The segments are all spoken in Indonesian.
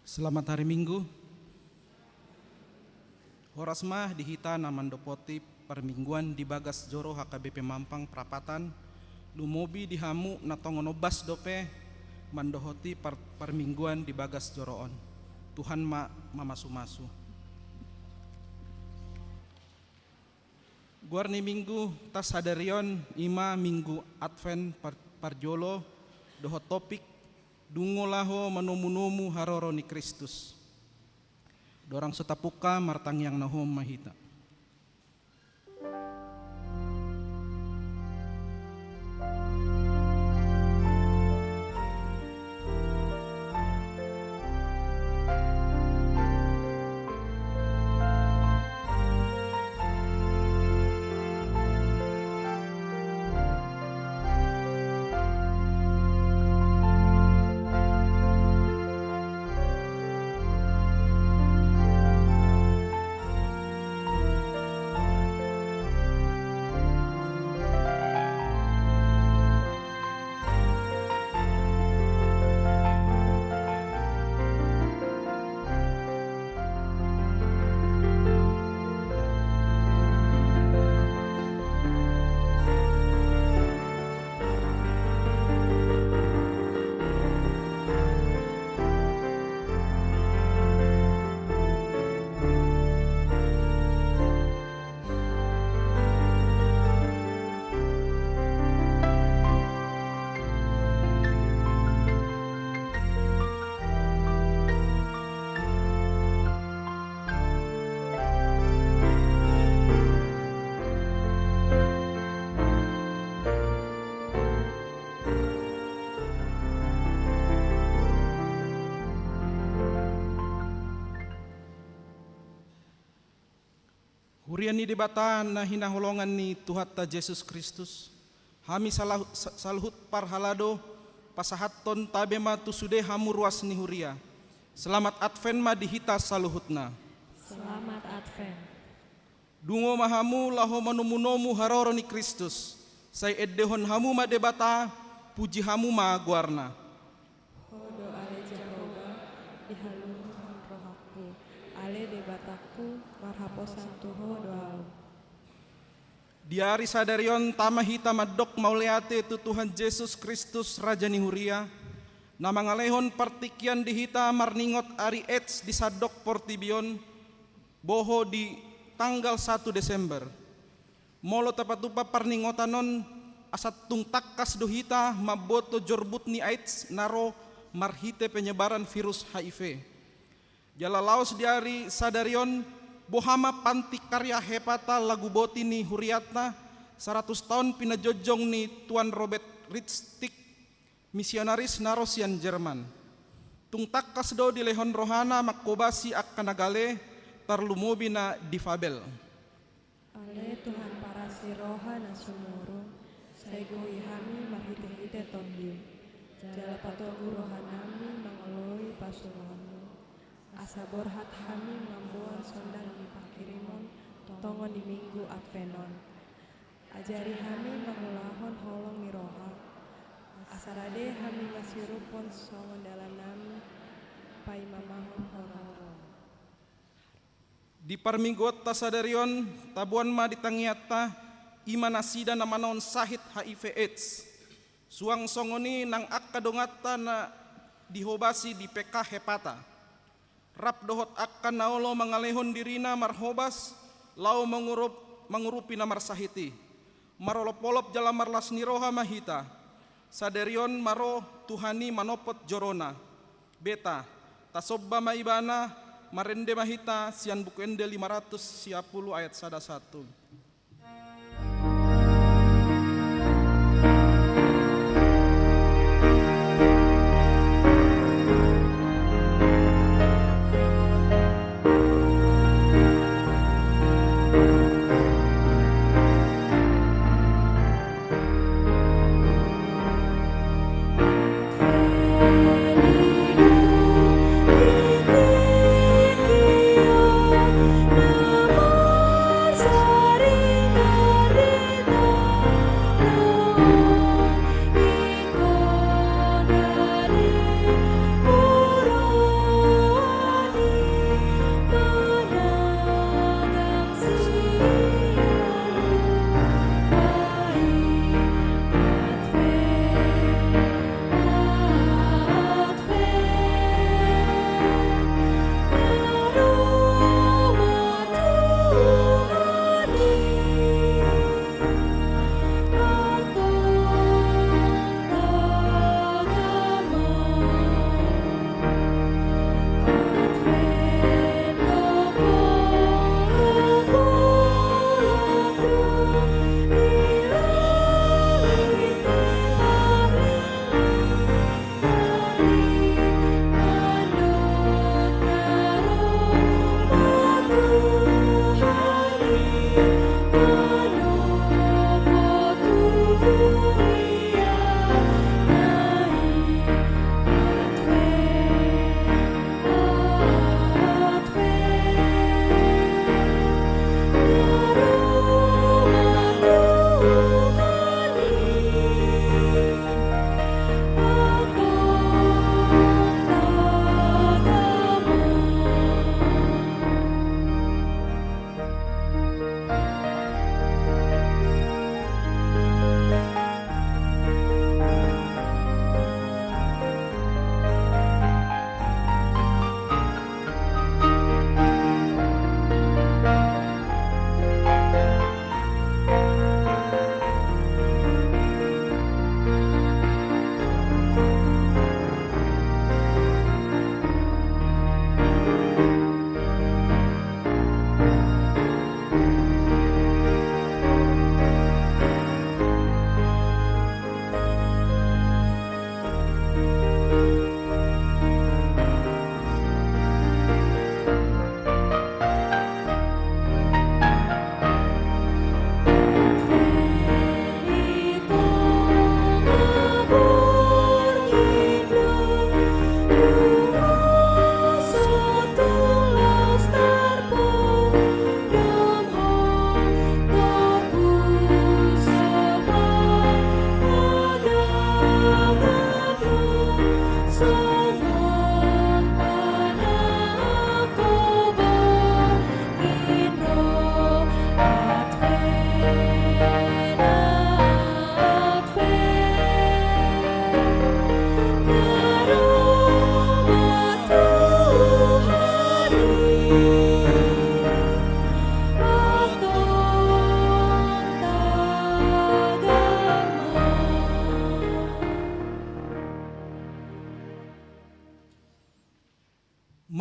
Selamat hari Minggu. Horas mah dihita naman dopoti permingguan di Bagas Joro HKBP Mampang Prapatan. Lumobi dihamu natongonobas dope mandohoti permingguan di Bagas Joroon. Tuhan mamasu-masu. Guarni minggu tas hadarion ima minggu Advent parjolo doho topik dungolaho menomu-nomu haroro ni Kristus. Dorang setapuka martang yang nahom mahita. Hurian ni debatan na hinaholongan ni Tuhan ta Yesus Kristus. Hami salhut parhalado pasahaton tabema tusude hamu ruas ni huria. Selamat Advent ma dihita saluhutna. Selamat Advent. Dungo mahamu laho manumunomu haroro ni Kristus. Sai eddehon hamu ma debata puji hamu ma guarna. Hodo ale Jehovah dihalungan rohaku. Ale debataku marhaposan tuho doau. Diari sadarion tamahita madok mauleate tu Tuhan Yesus Kristus Raja ni huria. Nama ngalehon partikian dihita marningot ari ets di sadok portibion boho di tanggal 1 Desember. Molo tapatupa parningotanon asat tungtakas dohita maboto jorbut ni AIDS naro marhite penyebaran virus HIV. Jalalaos diari sadarion bohama panti karya hepata lagu boti ni huriatna 100 tahun pinajojong ni Tuan Robert Ritztik misionaris narosian Jerman. Tungtak kasdo di lehon rohana makobasi akkanagale tarlumobi na difabel. Ale Tuhan parasi rohana sumuro. Saigo ihami mahite-hite tondim. Jala patogu rohanami mangaloi pasurohanmu. Asa borhat hami mamboan sondang di pakirimon tongon di minggu Advenon. Ajari hami mangulahon holong ni roha. Asarade hami masirupon songon dalam nami pai mamahon hororo. Di parminggot tasadarion tabuan ma ditangiata imanasida namanon sahit HIV AIDS. Suang songoni nang akkadongata na dihobasi di PK hepata. Rap dohot akan naolo mangalehon dirina marhobas lau mengurupi namar sahiti. Marolop-olop jala marlas niroha mahita. Saderion maro Tuhani manopot jorona. Beta tasobba maibana marende mahita sian buku ende 510 ayat 1. Namor sari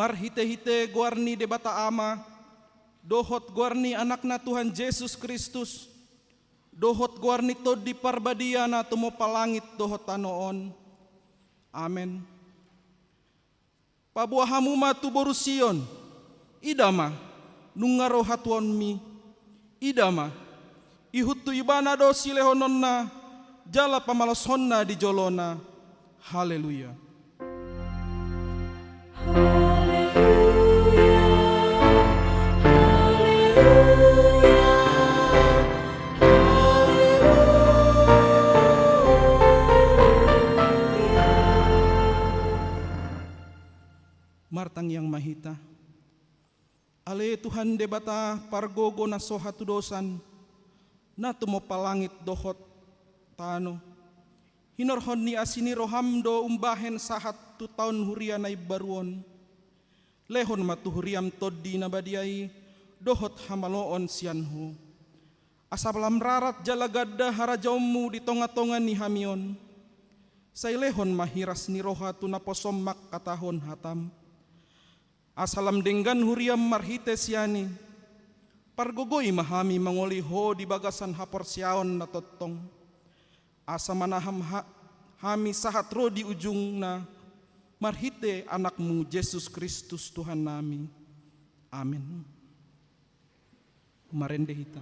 marhite-hite guarni debata ama, dohot guarni anakna Tuhan Yesus Kristus, dohot guarni tod di parbadiana tumo palangit dohot tanoon. Amen. Pabuahamu matu borusion, idama nungaro hatuonmi, idama ihutu ibana dosi lehononna, jala pamalosonna di jolona. Haleluya. Martang yang mahita, ale Tuhan debata pargogo na sohatu dosan, na tumo palangit dohot tano, hinorhon ni asini rohamdo umbahen sahat tu tahun huria na ibaruon, lehon matu huriam toddi na badiai, dohot hamaloon sianhu, asabalam rarat jalagada harajaumu di tonga-tonga ni hamion, say lehon mahiras ni rohatu na posomak katahon hatam, asalam denggan huriam marhite siani, pargogoi mahami mangoli ho di bagasan hapor siaon na totong, asa manaham hami sahat ro di ujung na, marhite anakmu Yesus Kristus Tuhan nami. Amin. Marende hita.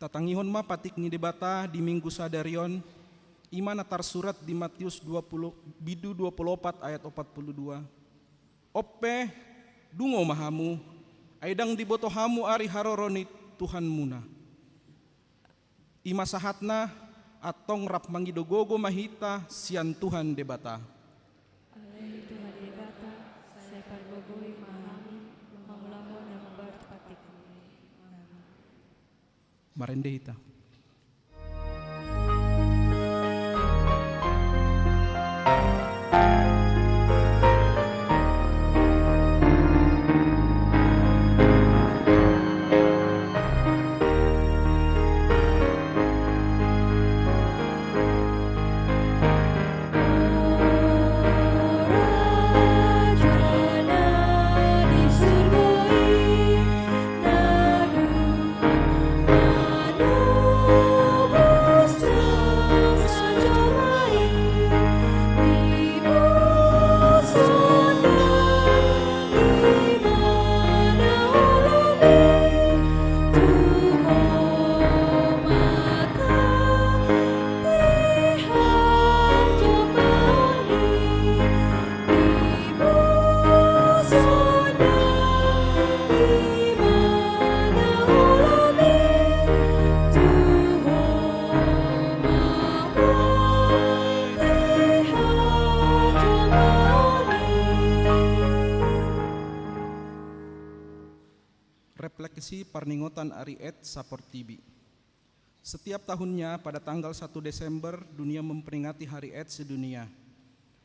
Tatangihon ma patik ni debata di minggu sadarion, iman atar surat di Matius 20 bidu 24 ayat 42. Oppe dungo mahamu, aidang dibotohamu ari haroroni Tuhan muna. Ima sahatna atong rap mangidogogo mahita sian Tuhan debata. Ale Tuhan debata, saya pargogoi mahami, mangulahon yang berpatik ni. Amin. Marende hita. Aduh parningotan Ari AIDS saportibi. Setiap tahunnya pada tanggal 1 Desember dunia memperingati Hari AIDS sedunia.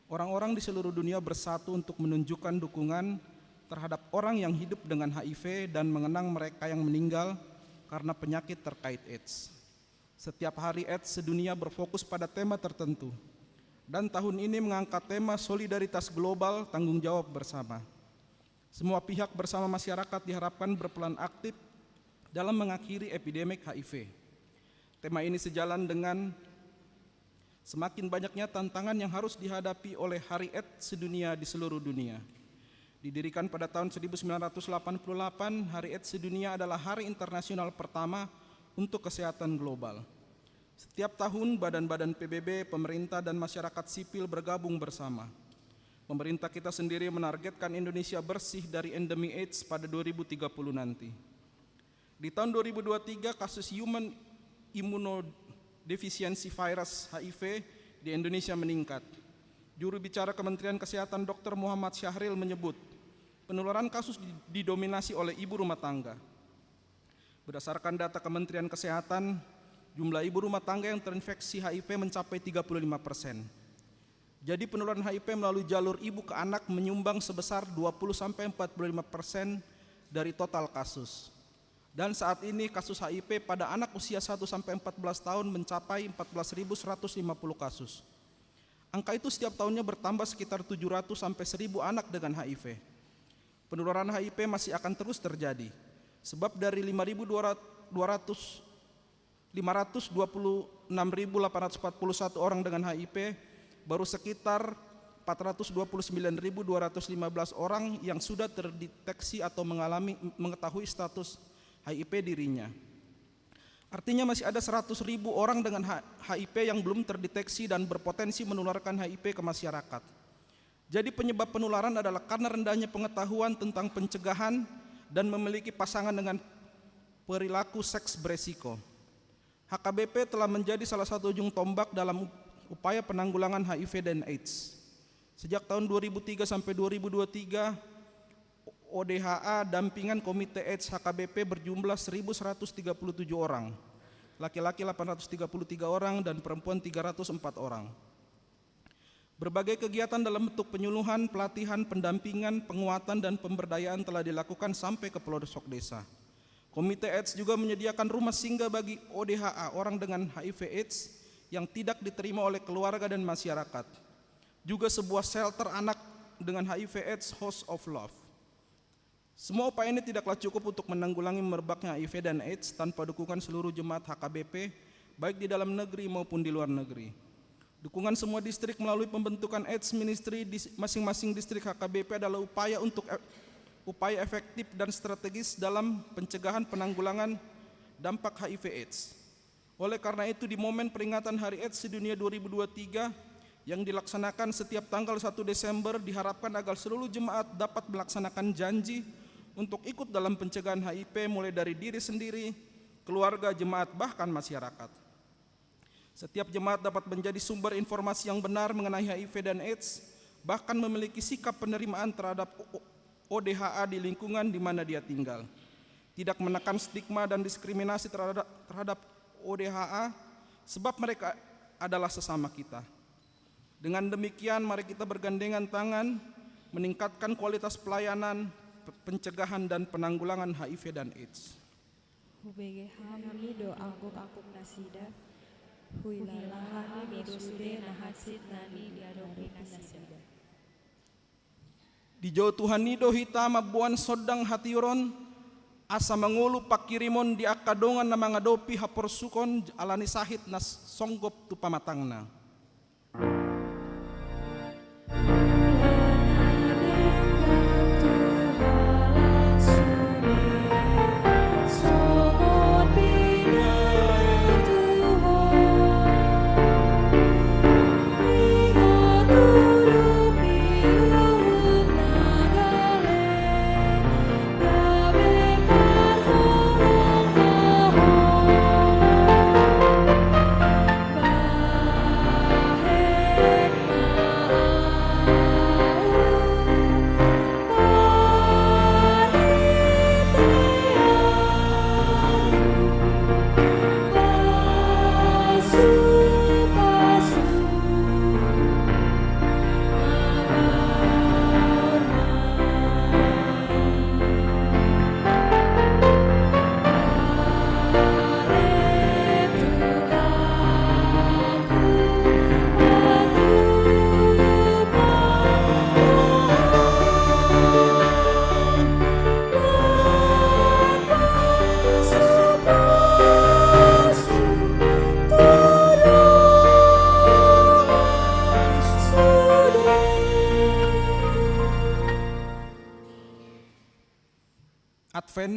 Orang-orang di seluruh dunia bersatu untuk menunjukkan dukungan terhadap orang yang hidup dengan HIV dan mengenang mereka yang meninggal karena penyakit terkait AIDS. Setiap Hari AIDS sedunia berfokus pada tema tertentu. Dan tahun ini mengangkat tema solidaritas global, tanggung jawab bersama. Semua pihak bersama masyarakat diharapkan berperan aktif dalam mengakhiri epidemik HIV. Tema ini sejalan dengan semakin banyaknya tantangan yang harus dihadapi oleh Hari AIDS sedunia di seluruh dunia. Didirikan pada tahun 1988, Hari AIDS sedunia adalah hari internasional pertama untuk kesehatan global. Setiap tahun badan-badan PBB, pemerintah dan masyarakat sipil bergabung bersama. Pemerintah kita sendiri menargetkan Indonesia bersih dari endemi AIDS pada 2030 nanti. Di tahun 2023 kasus human immunodeficiency virus HIV di Indonesia meningkat. Juru bicara Kementerian Kesehatan Dr. Muhammad Syahril menyebut penularan kasus didominasi oleh ibu rumah tangga. Berdasarkan data Kementerian Kesehatan, jumlah ibu rumah tangga yang terinfeksi HIV mencapai 35%. Jadi penularan HIV melalui jalur ibu ke anak menyumbang sebesar 20-45% dari total kasus. Dan saat ini kasus HIV pada anak usia 1-14 tahun mencapai 14.150 kasus. Angka itu setiap tahunnya bertambah sekitar 700-1.000 anak dengan HIV. Penularan HIV masih akan terus terjadi, sebab dari 526.841 orang dengan HIV, baru sekitar 429.215 orang yang sudah terdeteksi atau mengetahui status HIV dirinya. Artinya masih ada 100.000 orang dengan HIV yang belum terdeteksi dan berpotensi menularkan HIV ke masyarakat. Jadi penyebab penularan adalah karena rendahnya pengetahuan tentang pencegahan dan memiliki pasangan dengan perilaku seks beresiko. HKBP telah menjadi salah satu ujung tombak dalam upaya penanggulangan HIV dan AIDS. Sejak tahun 2003 sampai 2023, ODHA dampingan Komite AIDS HKBP berjumlah 1.137 orang, laki-laki 833 orang dan perempuan 304 orang. Berbagai kegiatan dalam bentuk penyuluhan, pelatihan, pendampingan, penguatan dan pemberdayaan telah dilakukan sampai ke pelosok desa. Komite AIDS juga menyediakan rumah singgah bagi ODHA, orang dengan HIV AIDS yang tidak diterima oleh keluarga dan masyarakat. Juga sebuah shelter anak dengan HIV AIDS, House of Love. Semua upaya ini tidaklah cukup untuk menanggulangi merebaknya HIV dan AIDS tanpa dukungan seluruh jemaat HKBP, baik di dalam negeri maupun di luar negeri. Dukungan semua distrik melalui pembentukan AIDS Ministry di masing-masing distrik HKBP adalah upaya efektif dan strategis dalam pencegahan penanggulangan dampak HIV AIDS. Oleh karena itu di momen peringatan Hari AIDS sedunia 2023 yang dilaksanakan setiap tanggal 1 Desember diharapkan agar seluruh jemaat dapat melaksanakan janji untuk ikut dalam pencegahan HIV mulai dari diri sendiri, keluarga, jemaat, bahkan masyarakat. Setiap jemaat dapat menjadi sumber informasi yang benar mengenai HIV dan AIDS, bahkan memiliki sikap penerimaan terhadap ODHA di lingkungan di mana dia tinggal. Tidak menekan stigma dan diskriminasi terhadap ODHA, sebab mereka adalah sesama kita. Dengan demikian, mari kita bergandengan tangan, meningkatkan kualitas pelayanan, pencegahan dan penanggulangan HIV dan AIDS. Hubege hami do angkuk nasida, huilalah do sude nahasid nani diadopi nasida. Di jauh Tuhan nido hitama buan sodang hatiuron, asa mengulu pakirimon di akadongan na mga dopi haporsukon alani sahit nas songgop tu pamatangna.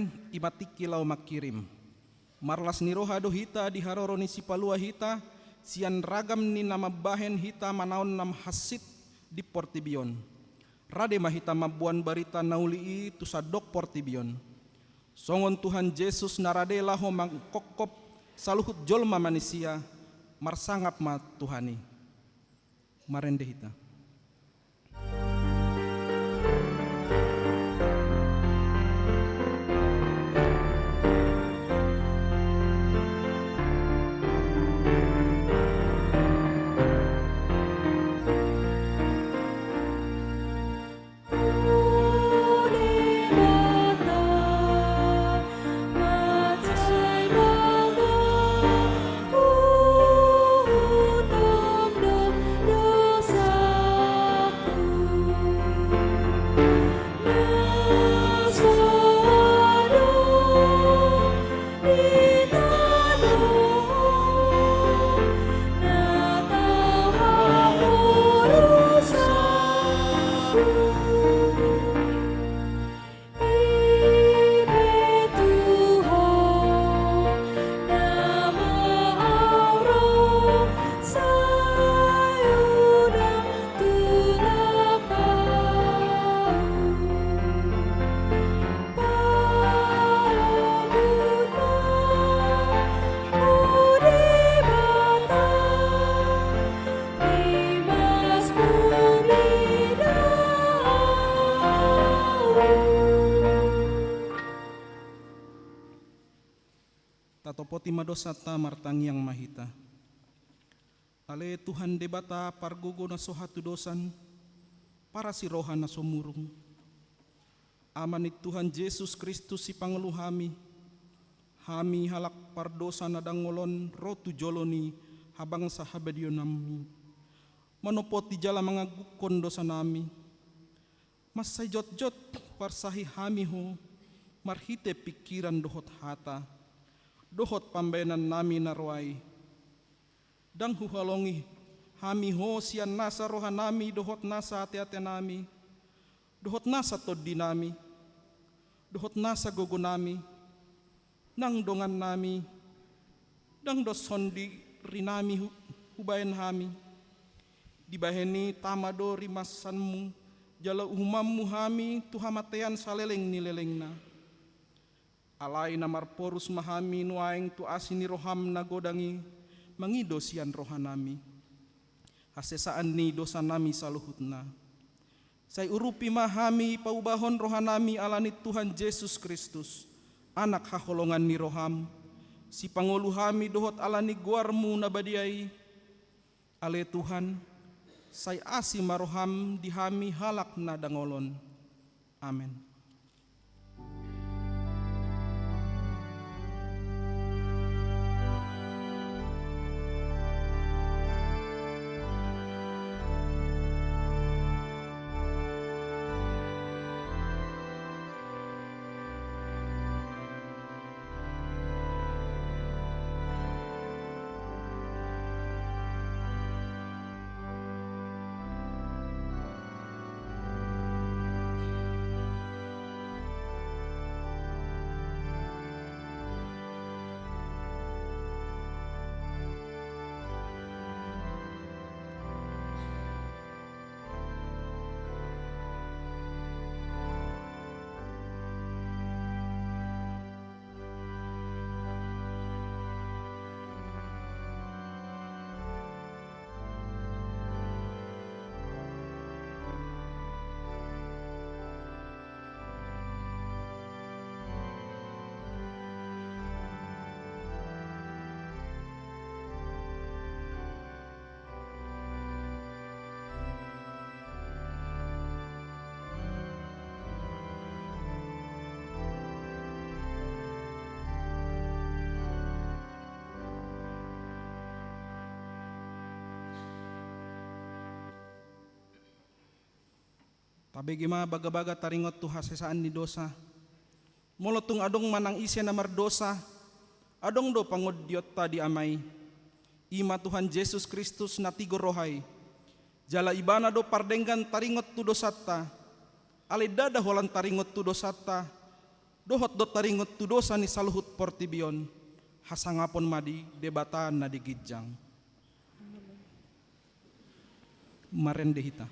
Tuhan imatiki lau makirim. Marlas ni roha do hita di haroroni si palua hita, sian ragam ni nama bahen hita manaon nam hasit di Portibion. Rade mahita mabuan barita nauli tu sadok Portibion. Songon Tuhan Yesus narade laho mangkokop saluhut jolma manusia, marsangap ma Tuhani. Marende hita. Tatopoti madosata martangiang mahita. Ale Tuhan debata pargogo na sohatu dosan, para si roha na sumurung. Amanit Tuhan Yesus Kristus si Pangeluh hami halak pardosa na dangolon rotu joloni habang sahabadiyo nami. Manopoti jala mga gukon dosa nami. Mas sayjot-jot parsahi hami ho, marhite pikiran dohot hata. Dohot pambayanan nami narwai. Dang huhalongi hami ho sian nasa roha nami dohot nasa ate-ate nami. Dohot nasa todi nami. Dohot nasa gogo nami. Nang dongan nami. Dang doson di rinami hubayan hami. Dibaheni tamado rimasanmu. Jala umammu hami tuhamatean saleleng nilelengna. Alai namar porus mahami nuaing tu asini roham nagodangi mangido sian rohanami. Hasesaan ni dosa nami saluhutna. Say urupi mahami paubahon rohanami alanit Tuhan Yesus Kristus. Anak haholongan ni roham. Si pangoluhami dohot alani guarmu nabadiai. Ale Tuhan, say asi maroham dihami halak na dangolon. Amen. Tabegi ma baga-baga taringot tu hasesaan ni dosa. Molotung adong manang isya namar dosa. Adong do pangodiot tadi amai. Ima Tuhan Yesus Kristus natigo rohai. Jala ibana do pardenggan taringot tu dosata. Ale dada holan taringot tu dosata. dohot dot taringot tu dosa ni saluhut portibion, hasangapon madi debata na digijang. Marendehita.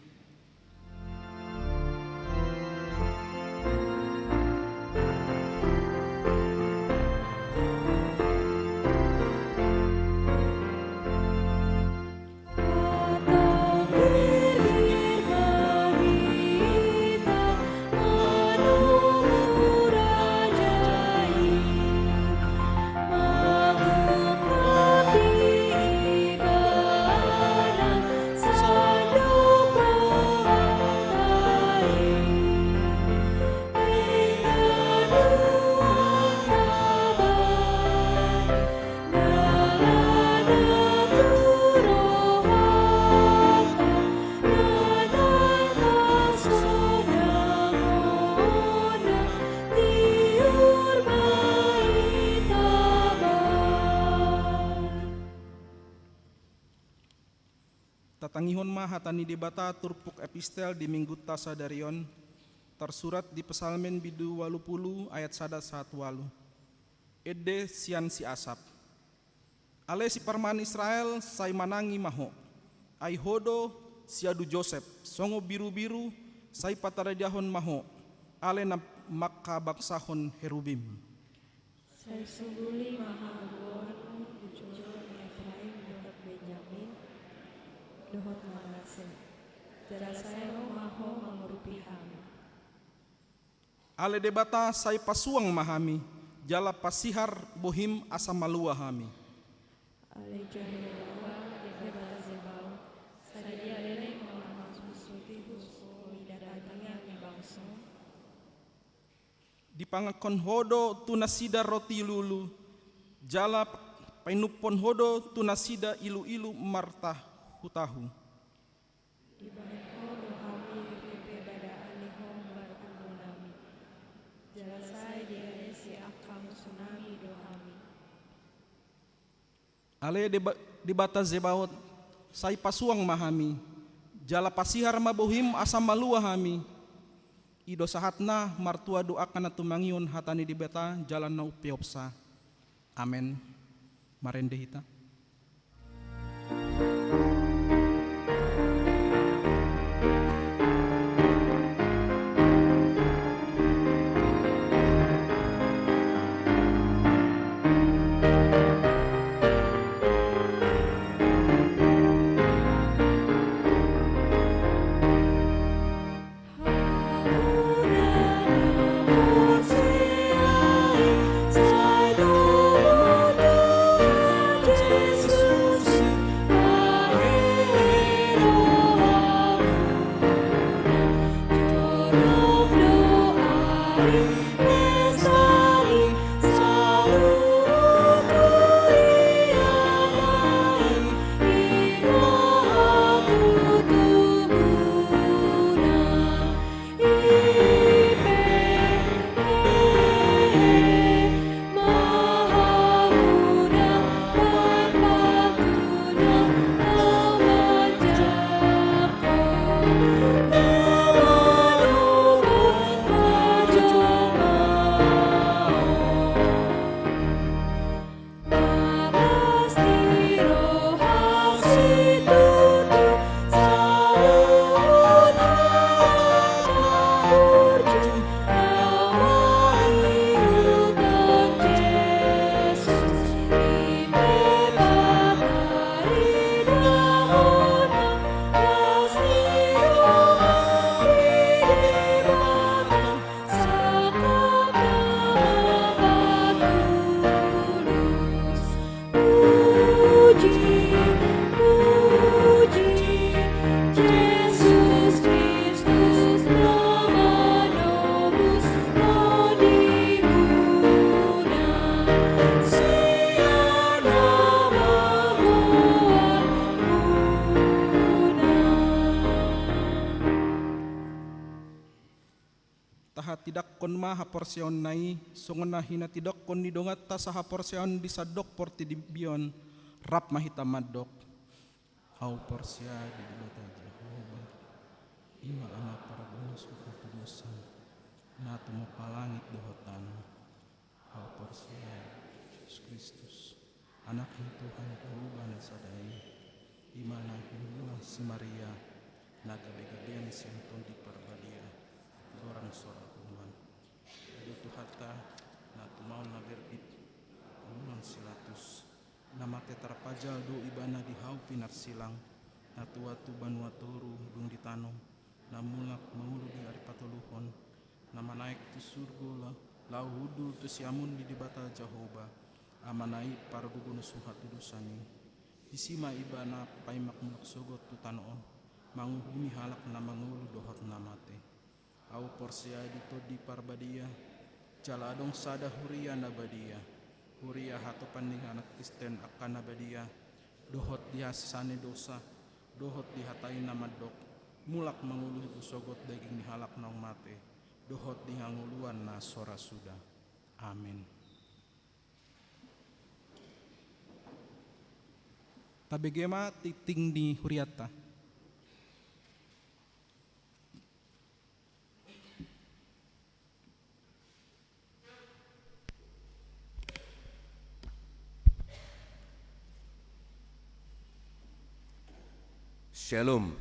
Tatangihon mahatani debata turpuk epistel di minggu tasadarion tersurat di Pesalmen bidu 80 ayat 1 walu. Ede sian si asap. Ale si parman Israel sai manangi maho. Ai hodo siadu Joseph songo biru-biru sai pataradiahon maho. Ale na makabaksahon herubim. Sai sunguli mahagon ujon Efraim dohot Benyamin dohot Manase. Jalasayo maho mengurupi hami. Ale debata sai pasuang mahami, jala pasihar bohim asa malua hami. Ale Jehovah debata zebau, sadia lele mengamas musuti husu idadatanya ni bangsa. Dipangakon hodo tunasida roti lulu, jala painupon hodo tunasida ilu-ilu martah hutahu. Ibaho dohami pipe badaan lihom barkunami. Jalasai dia si akam tsunami dohami. Ale debata zebaot, sai pasuang mahami, jala pasihar mabohim asa malua hami. Ido sahatna martua doakan atumangion hatani debata jalan na upiopsa. Amen. Marendehita. Tidak kon maha porsion nai songona hina tidak kon nidongat ta saha porsion disadok porti dibion rap mahita madok au porsia di dibata Jehova ima ama para bonus kudus na tumupalangit dohotan. Hau porsia Yesus Kristus, anak ni Tuhan kauban sadai, imana himula si Maria, nagabe-gabean si Anton di Parbadia, dorang sora uman. Ado Tuhata, na tumau na berbit, uman silatus, na mate terpajal do ibana di hau pinar silang, na tuatu banua toru dung ditanong, na mulak mangulu di aripatuluhon, na manaik tu surga lau hudu tu siamun di dibata Jehovah, amanai pargugun suhat dusani. Isima ibana paimak mulak sogot tu tanoon, manguhumi halak na mangulu dohot namate. Au porsia dito di Parbadia, jaladong sada huria nabadia. Huria hatopan ning anak Kristen akan nabadia, dohot dia sane dosa, dohot dihatai nama dok, mulak mangulu usogot daging ni halak naung mate, dohot dihanguluan na sora sudah. Amin. Tabegema titing di huriata. Shalom.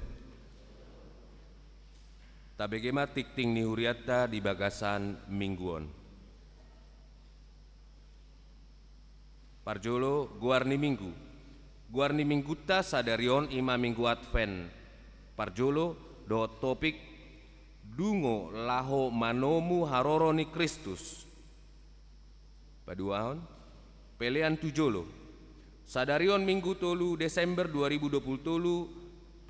Tabegema tikting ni huriata di bagasan mingguon. Parjolo guarni minggu. Guarni mingguta sadarion ima minggu Advent. Parjolo do topik dungo laho manomu haroro ni Kristus. Paduahon pelean tujolo. Sadarion minggu tolu Desember 2020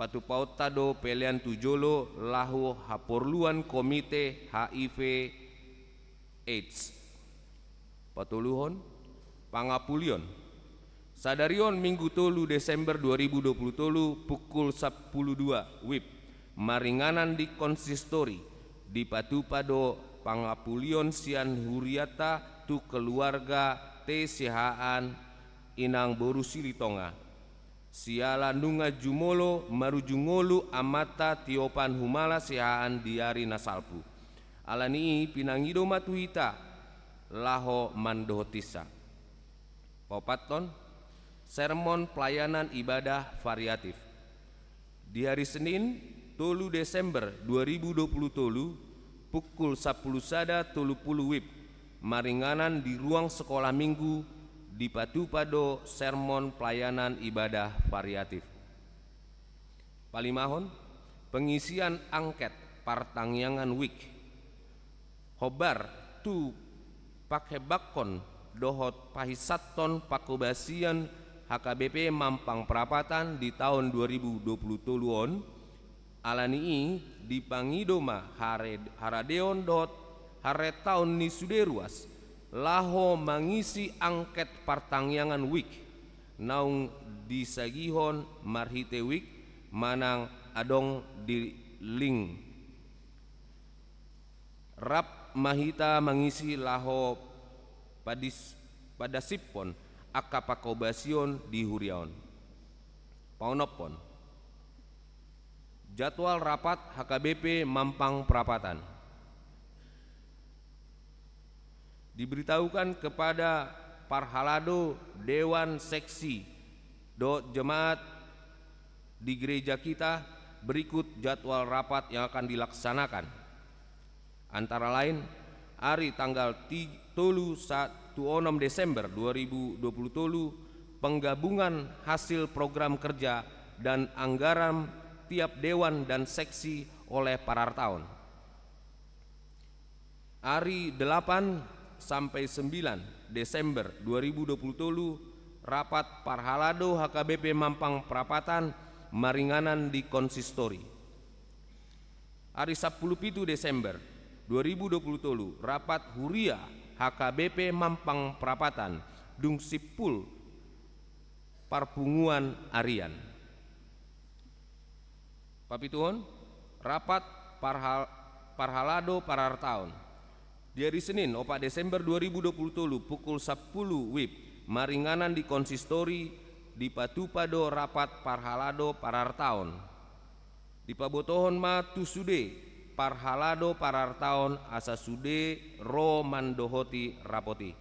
patu pauta do pelean tujolo lahu haporluan komite HIV AIDS. Patuluhon pangapulion. Sadarion minggu tolu Desember 2020 pukul 12 WIB maringanan di konsistori di patu pado pangapulion sian huriata tu keluarga te sihaan inang boru silitonga. Siala nunga jumolo marujungolu amata tiopan humala sihaan diari nasalpu. Alani pinangido matuhita laho mandohotisa. Popaton sermon pelayanan ibadah variatif. Di hari Senin, tolu Desember 2020 tolu pukul 10 sada 30 WIB maringanan di ruang sekolah minggu di Patupado sermon pelayanan ibadah variatif. Palimahon pengisian angket partangyangan week. Hobar tu pakhebakon dohot pahisaton pakobasian HKBP Mampang Perapatan di tahun 2020 tuluon alani dipangidoma haradeon dohot hare tahun ni suderuas laho mangisi angket partangyangan week naung disagihon marhite week manang adong di link rap mahita mangisi laho padasipon akapakobasion di huriaon paunopon jadwal rapat HKBP Mampang Perapatan diberitahukan kepada Parhalado Dewan Seksi do Jemaat di gereja kita berikut jadwal rapat yang akan dilaksanakan. Antara lain hari tanggal 16 Desember 2020 penggabungan hasil program kerja dan anggaran tiap dewan dan seksi oleh parartaon. Hari 8 sampai 9 Desember 2020 rapat Parhalado HKBP Mampang Perapatan maringanan di konsistori. Hari 10 Desember 2020 rapat huria HKBP Mampang Perapatan dung sipul parpunguan arian. Papituhon rapat Parhalado Parartaon di hari Senin 4 Desember 2020 pukul 10 WIB maringanan di konsistori di Patupado rapat Parhalado Parartaon di pabotohon ma tusude parhalado parartaon asa sude ro mandohoti rapoti.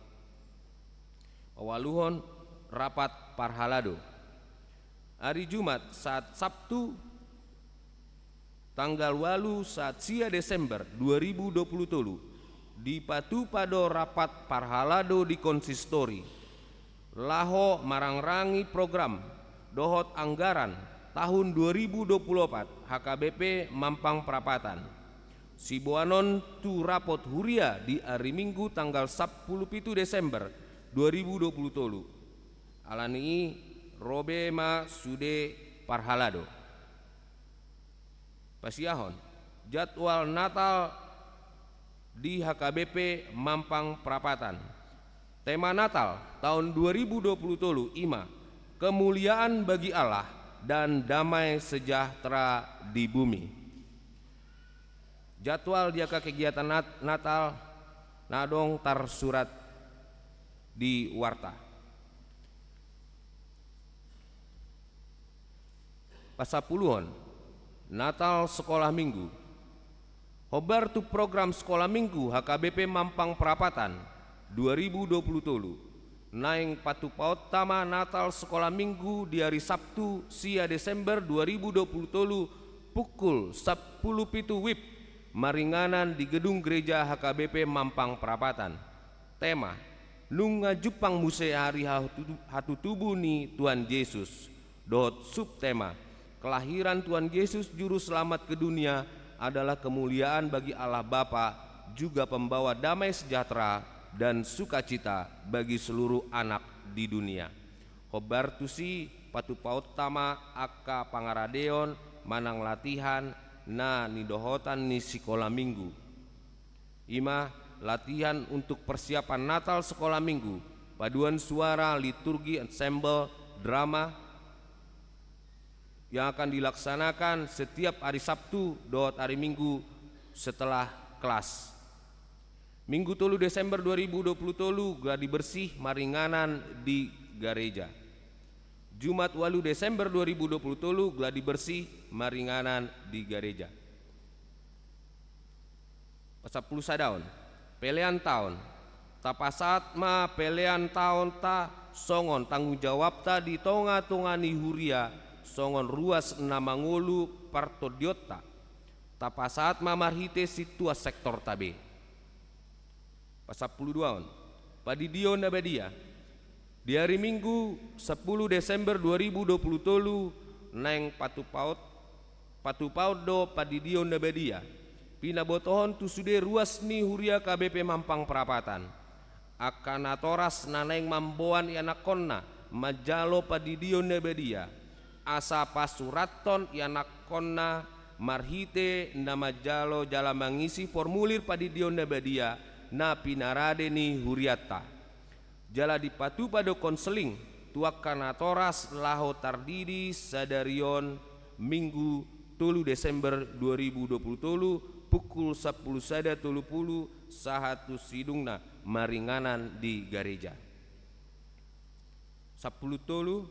Awaluhon rapat parhalado. Hari Jumat saat Sabtu tanggal 8 saat sia Desember 2020 di Patu Pado rapat parhalado di konsistori laho marangrangi program dohot anggaran tahun 2024 HKBP Mampang Prapatan. Sibuanon tu rapot huria di hari Minggu tanggal 17 Desember 2020. Alani robe ma sude parhalado. Pasiahon jadwal Natal di HKBP Mampang Prapatan. Tema Natal tahun 2020 ima kemuliaan bagi Allah dan damai sejahtera di bumi. Jadwal jaka kegiatan Natal nadong tersurat di warta. Pasapuluhon Natal Sekolah Minggu. Hobar tu program Sekolah Minggu HKBP Mampang Prapatan 2020 tolu. Naing patu paut tama Natal Sekolah Minggu di hari Sabtu sia Desember 2020 tolu pukul 10 pitu WIB maringanan di gedung gereja HKBP Mampang Prapatan. Tema Nunga Jepang Muse Hari Hatu Tubuh ni Tuhan Yesus. Dot subtema kelahiran Tuhan Yesus Juru Selamat ke dunia adalah kemuliaan bagi Allah Bapa, juga pembawa damai sejahtera dan sukacita bagi seluruh anak di dunia. Hobar tusi patu paut tama akka pangaradeon manang latihan na nidohotan ni sekolah minggu. Ima latihan untuk persiapan Natal sekolah minggu, paduan suara, liturgi, ensemble, drama yang akan dilaksanakan setiap hari Sabtu dot hari Minggu setelah kelas. Minggu 3 Desember 2020 tolu gladi bersih maringanan di gereja. Jumat 8 Desember 2020 tolu gladi bersih maringanan di gereja. Pasapuluh sadaun pelean tahun tapasat ma pelean tahun ta songon tanggung jawab ta di tonga-tonga ni huria songon ruas namangulu partodiota tapasat ma marhite situa sektor tabe. Pasapuluh duaon padidio nabadia di hari Minggu 10 Desember 2020 tolu neng patu paut do padidio nabadia pinabotohon tu sude ruas ni huria KBP Mampang Prapatan akan atoras naneng mamboan ianakonna majalo padidio nabadia asa pasuraton ianakonna marhite na majalo jala mangisi formulir padidio nabadia na pinarade ni huriata jala dipatu pada konseling tuak kanatoras laho tardidi sadarion Minggu 3 Desember 2020 tolu pukul 10 sada 30 sahatu sidungna maringanan di gereja. 10 tolu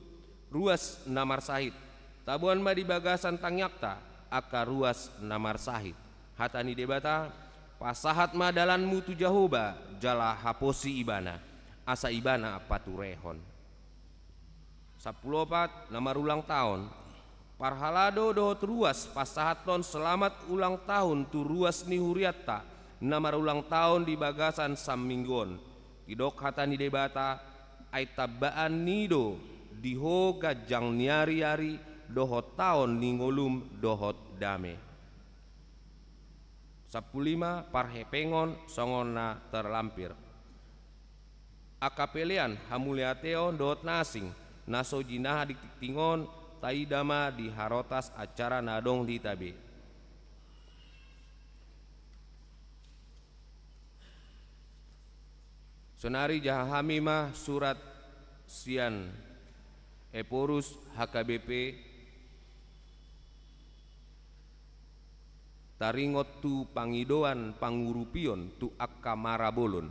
ruas namar sahid tabuan ma di bagasan tangyakta aka ruas namar sahid hatani debata pasahat madalan mutu jahoba jala haposi ibana asa ibana paturehon. 14 namar ulang tahun parhalado dohot ruas pasahaton selamat ulang tahun tu ruas ni huriata namar ulang tahun di bagasan samminggon tidok hatani debata aitabaan nido dihoga jang niari-ari dohot tahun ningolum dohot dame. 15 parhepengon songona terlampir akapelian hamuliateo dot nasing naso jinaha diktingon taidama di harotas acara nadong di tabe. Sonari jahami mah surat sian eporus HKBP taringot tu pangidoan pangurupion tu akka marabolon.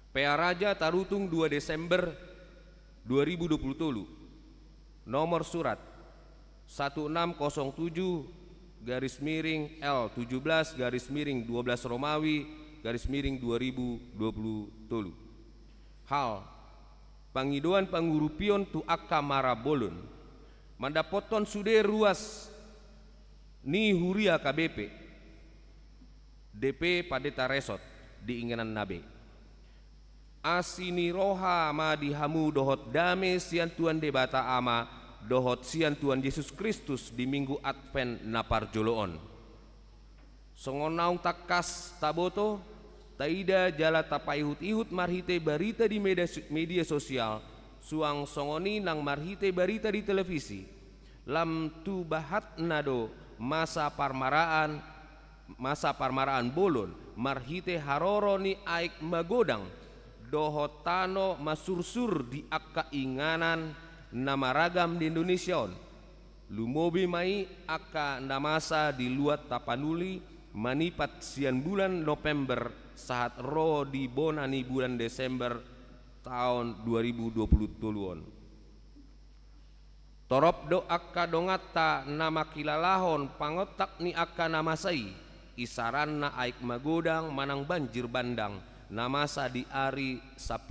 PA Raja tarutung 2 Desember 2020 tolu nomor surat 1607 L17-12 Romawi _2020 hal pangidoan pangurupion tu akka marabolon mandapoton sude ruas ni huria KBP DP Padeta Resort diinginan nabe asini roha ma dihamu dohot dame sian Tuan debata ama dohot sian Tuan Yesus Kristus di minggu Advent naparjoloon songonaung takas taboto taida jala tapaihut-ihut marhite barita di media sosial suang songoni nang marhite barita di televisi lam tu bahat nado masa parmaraan bolon marhite haroro ni aik magodang dohotano masursur di akka inganan nama ragam di Indonesia on lumobi mai akka namasa di luat tapanuli manipat sian bulan November saat ro di bonani bulan Desember tahun 2020 on torop do akka dongata nama kilalahon pangotak ni akka namasai isaran na aik magodang manang banjir bandang namasa di hari 10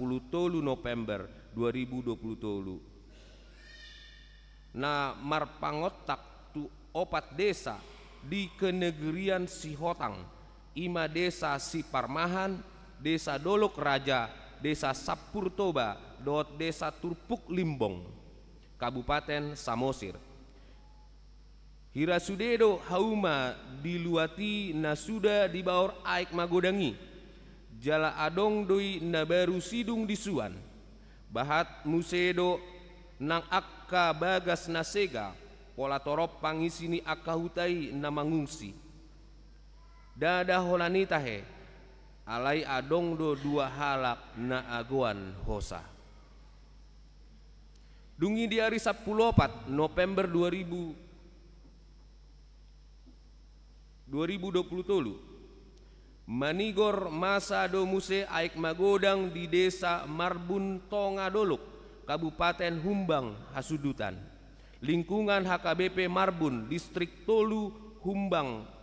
November 2020 na marpangotak tu opat desa di kenegerian Sihotang 5 desa Siparmahan, desa Dolok Raja, desa Sapurtoba, desa Turpuk Limbong, Kabupaten Samosir. Hirasudedo hauma diluati nasuda di baur aik magodangi, jala adong doi na baru sidung disuan, bahat musedo nang akka bagas nasega, pola torop pangisini akka hutai na mangungsi. Dada holanita he alai adong do dua halak na aguan hosa dungi di hari 14 November 2020 manigor masa do muse aik magodang di desa Marbun Tonga Dolok Kabupaten Humbang Hasudutan lingkungan HKBP Marbun Distrik Tolu Humbang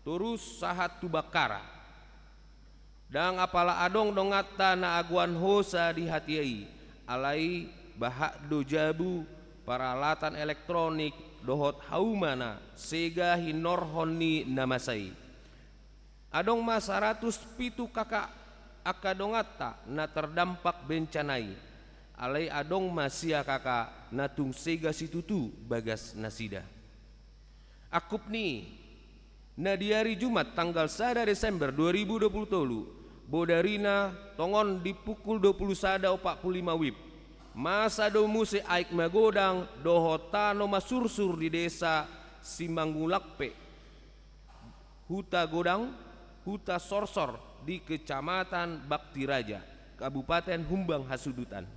terus sahat tubakara dang apala adong dongata na aguan hosa di hatiai alai bahak dojabu peralatan elektronik dohot haumana sega hinorhoni namasai adong mas 107 kakak akadongata na terdampak bencanai alai adong masia kakak natung sega situtu bagas nasida akup ni na di hari Jumat tanggal 1 Desember 2020 bodarina tongon di pukul 21.45 WIB masa do muse aik magodang dohotano masursur di desa Simanggulakpe Huta Godang Huta Sorsor di Kecamatan Bakti Raja Kabupaten Humbang Hasudutan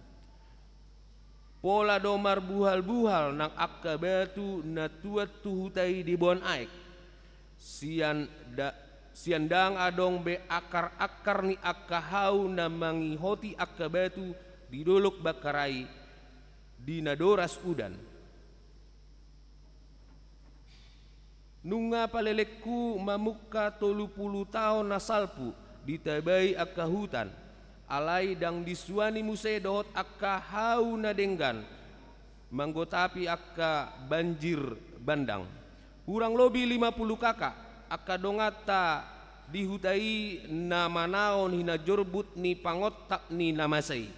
pola domar buhal-buhal nang akka batu na tuat tu hutai di bon aik siandang adong be akar-akar ni akka hau na mangihoti akka batu di dolok bakarai di nadoras udan nunga palelekku mamuka 30 tahun nasalpu ditabai akka hutan alai dang disuani muse dohot akka hau na denggan manggotapi akka banjir bandang kurang lebih 50 kakak akka dongata dihutai na manaon hina jorbut ni pangotak ni namasai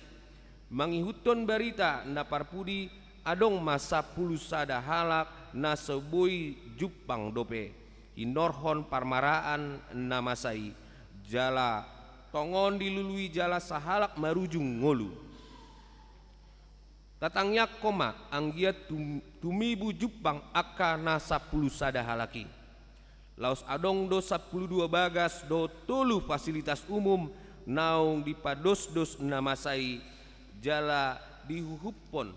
mangihuton barita na parpudi adong masa pulusada halak na seboi jupang dope hinorhon parmaraan namasai jala tongon dilului jala sahalak marujung ngolu tatangyak koma anggiat tumibu jupang akka na 10 sada halaki laos adong do 12 bagas do tolu fasilitas umum naung dipados-dos namasai jala dihuhupon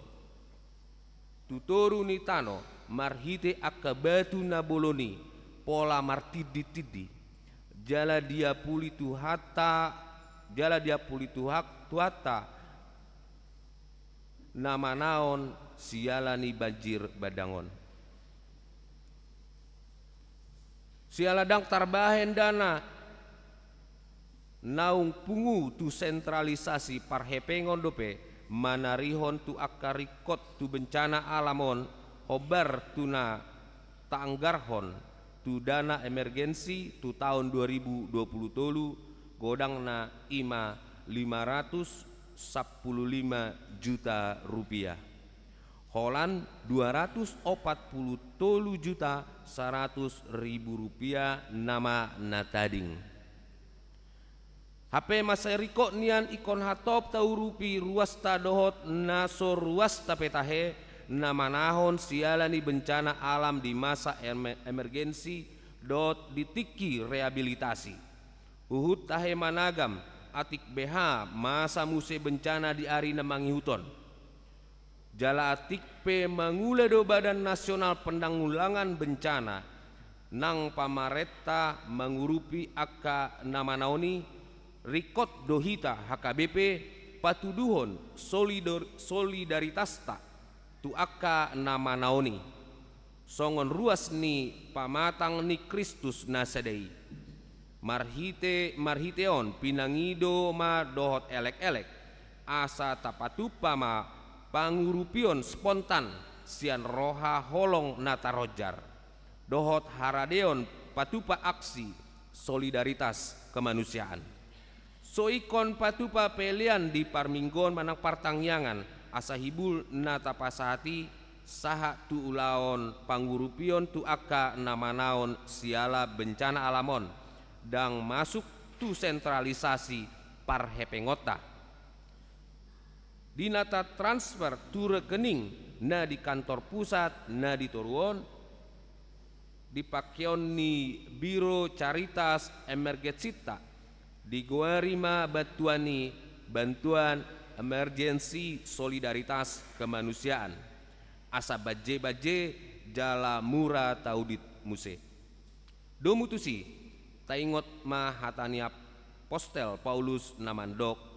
tutoru ni tano marhite akka batu na boloni pola martidi-tidi jala dia puli tuhata nama naon sialani banjir badangon Sialadang tarbahen dana naung pungu tu sentralisasi parhepengon dope manarihon tu akarikot tu bencana alamon hobar tuna taanggarhon tu dana emergensi tu tahun 2020 tolu godang na ima 515 juta rupiah. Holland 240 juta 100 ribu rupiah nama natading. HP masariko nian ikon hatop tau rupi ruas tadohot nasor ruas tapetahe nama nahon sialani bencana alam di masa emergensi dot ditiki rehabilitasi. Uhut tahe managam atik BH masa muse bencana di ari namangi huton. Jala atik pe mangula do Badan Nasional Penanggulangan Bencana nang pamaretta mengurupi akka nama naoni rikot dohita HKBP patuduhon solidaritas ta tu akka nama naoni songon ruas ni pamatang ni Kristus nasadei marhiteon pinangido ma dohot elek-elek asa tapatupa ma pangurupion spontan sian roha holong natarojar dohot haradeon patupa aksi solidaritas kemanusiaan soikon patupa pelian di parminggon manang partangyangan asa hibul natapasahati saha tu ulaon pangurupion tu akka nama naon siala bencana alamon dang masuk tu sentralisasi parhepengota dinata transfer tu rekening na di kantor pusat na di Toruon dipakeon ni Biro Caritas Emergensita di Guarima bantuan emergensi solidaritas kemanusiaan asa baje jala mura taudit muse domutusi taingot ma hatania postel Paulus namandok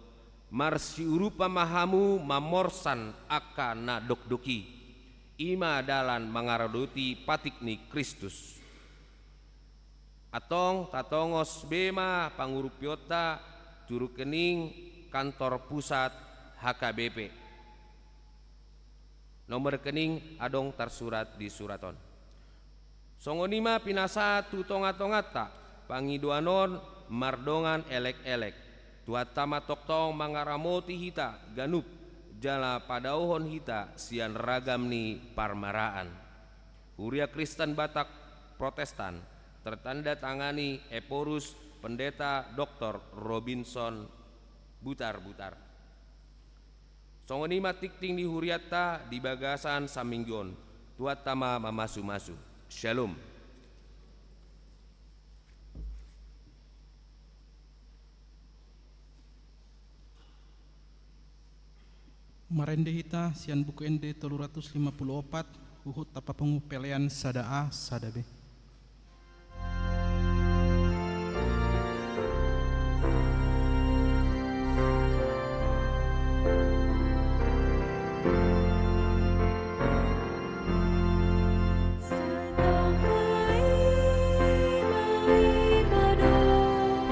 marsi urupa mahamu mamorsan aka na dokdoki ima dalan mangaradoti patik ni Kristus atong tatongos bema pangurupiota turukening kantor pusat HKBP nomor rekening adong tersurat di suraton songonima pinasa tu tonga-tongata pangiduanon mardongan elek-elek tuatama toktong mangaramoti hita ganup jala padauhon hita sian ragam ni parmaraan Huria Kristen Batak Protestan tertanda tangani Eporus Pendeta Dr. Robinson Butar-Butar songonima tikting di huriata di bagasan saminggon tuatama mamasu-masu Shalom. Marende hita sian buku ende 354 uhut tapa pengupelean sada A sada B. Ibadah haluan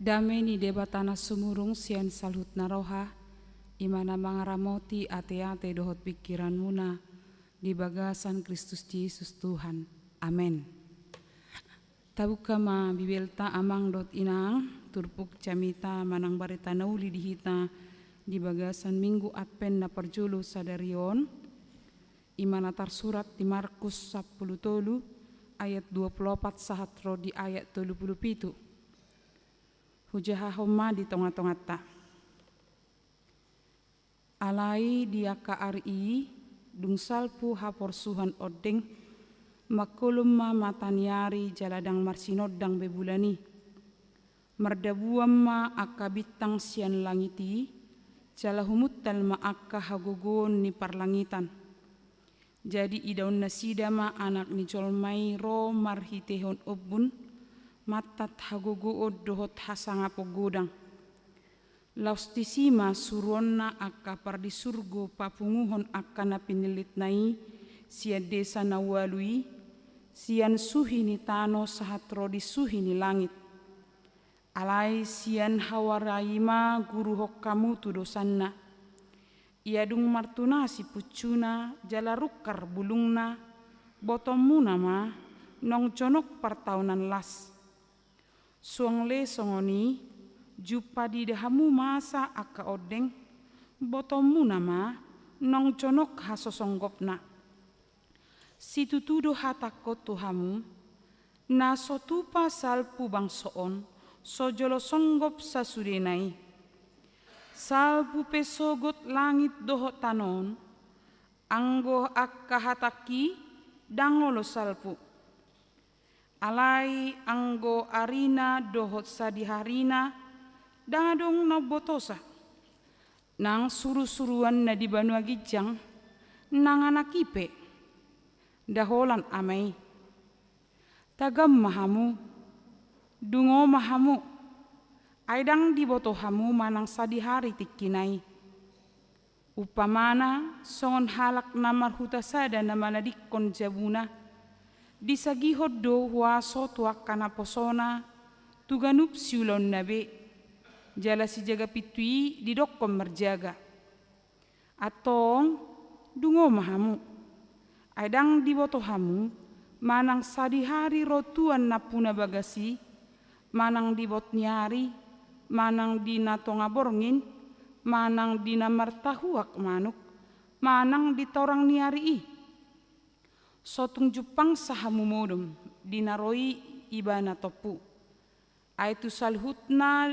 Damai ni debatana sumurung sian salhut naroha, imana mangaramoti ate-ate dohot pikiran muna di bagasan Kristus Yesus Tuhan. Amen. Tabuka ma bibelta amang dot inang turpuk camita manang barita nauli dihita di bagasan Minggu Advent na perjulu sadarion, imana tarsurat di Markus 10 ayat 24 sahatro di ayat 37. Hujaha homa di tonga-tonga ta. Alai dia ka ari dung salpu hapor suhan odeng makulum ma mataniari jaladang marsinodang bebulani. Mardabuam ma akka bitang sian langiti jalahumuttal ma akka hagogon ni parlangitan. Jadi idaun nasida ma anak ni jolmai ro marhitehon obun matat hagogo dohot hasanga pogodang. Laustisima suronna akka pardi surgo papunguhon akka na pinilit nai sia desa nawalui sian suhi ni tano sahatro di suhi ni langit. Alai sian hawaraima guru hokkamu tu dosanna. Iadung martuna si pucuna jalarukar bulungna botomuna ma nong conok partaunan las. Suang le songoni jupa di dahamu masa akka odeng botomu nama nong conok hasosonggopna. Situtudo hatakot tuhamu na sotupa salpu bangsoon sojolo songgop sasudenai. Salpu pesogot langit doho tanon anggo akka hataki dangolo salpu. Alai anggo arina dohot sadiharina dangadong na botosa. Nang suru-suruan na di Banua Gijang nang anakipe daholan amai. Tagam mahamu dungo mahamu aidang di botohamu manang sadihari tikinai. Upamana songon halak namar hutasada na manadikon jabuna. Disagihod do huaso tuak kana posona tuganup siulon nabe jala si jaga pitui didokkom merjaga atong dungo mahamu aidang dibotohamu manang sadihari rotuan napuna bagasi manang dibot nyari manang dina tonga borngin manang dina martahuak manuk manang ditorang niari i. Sotung Jepang sahamu modum dinaroi ibana topu. Aitu salhutna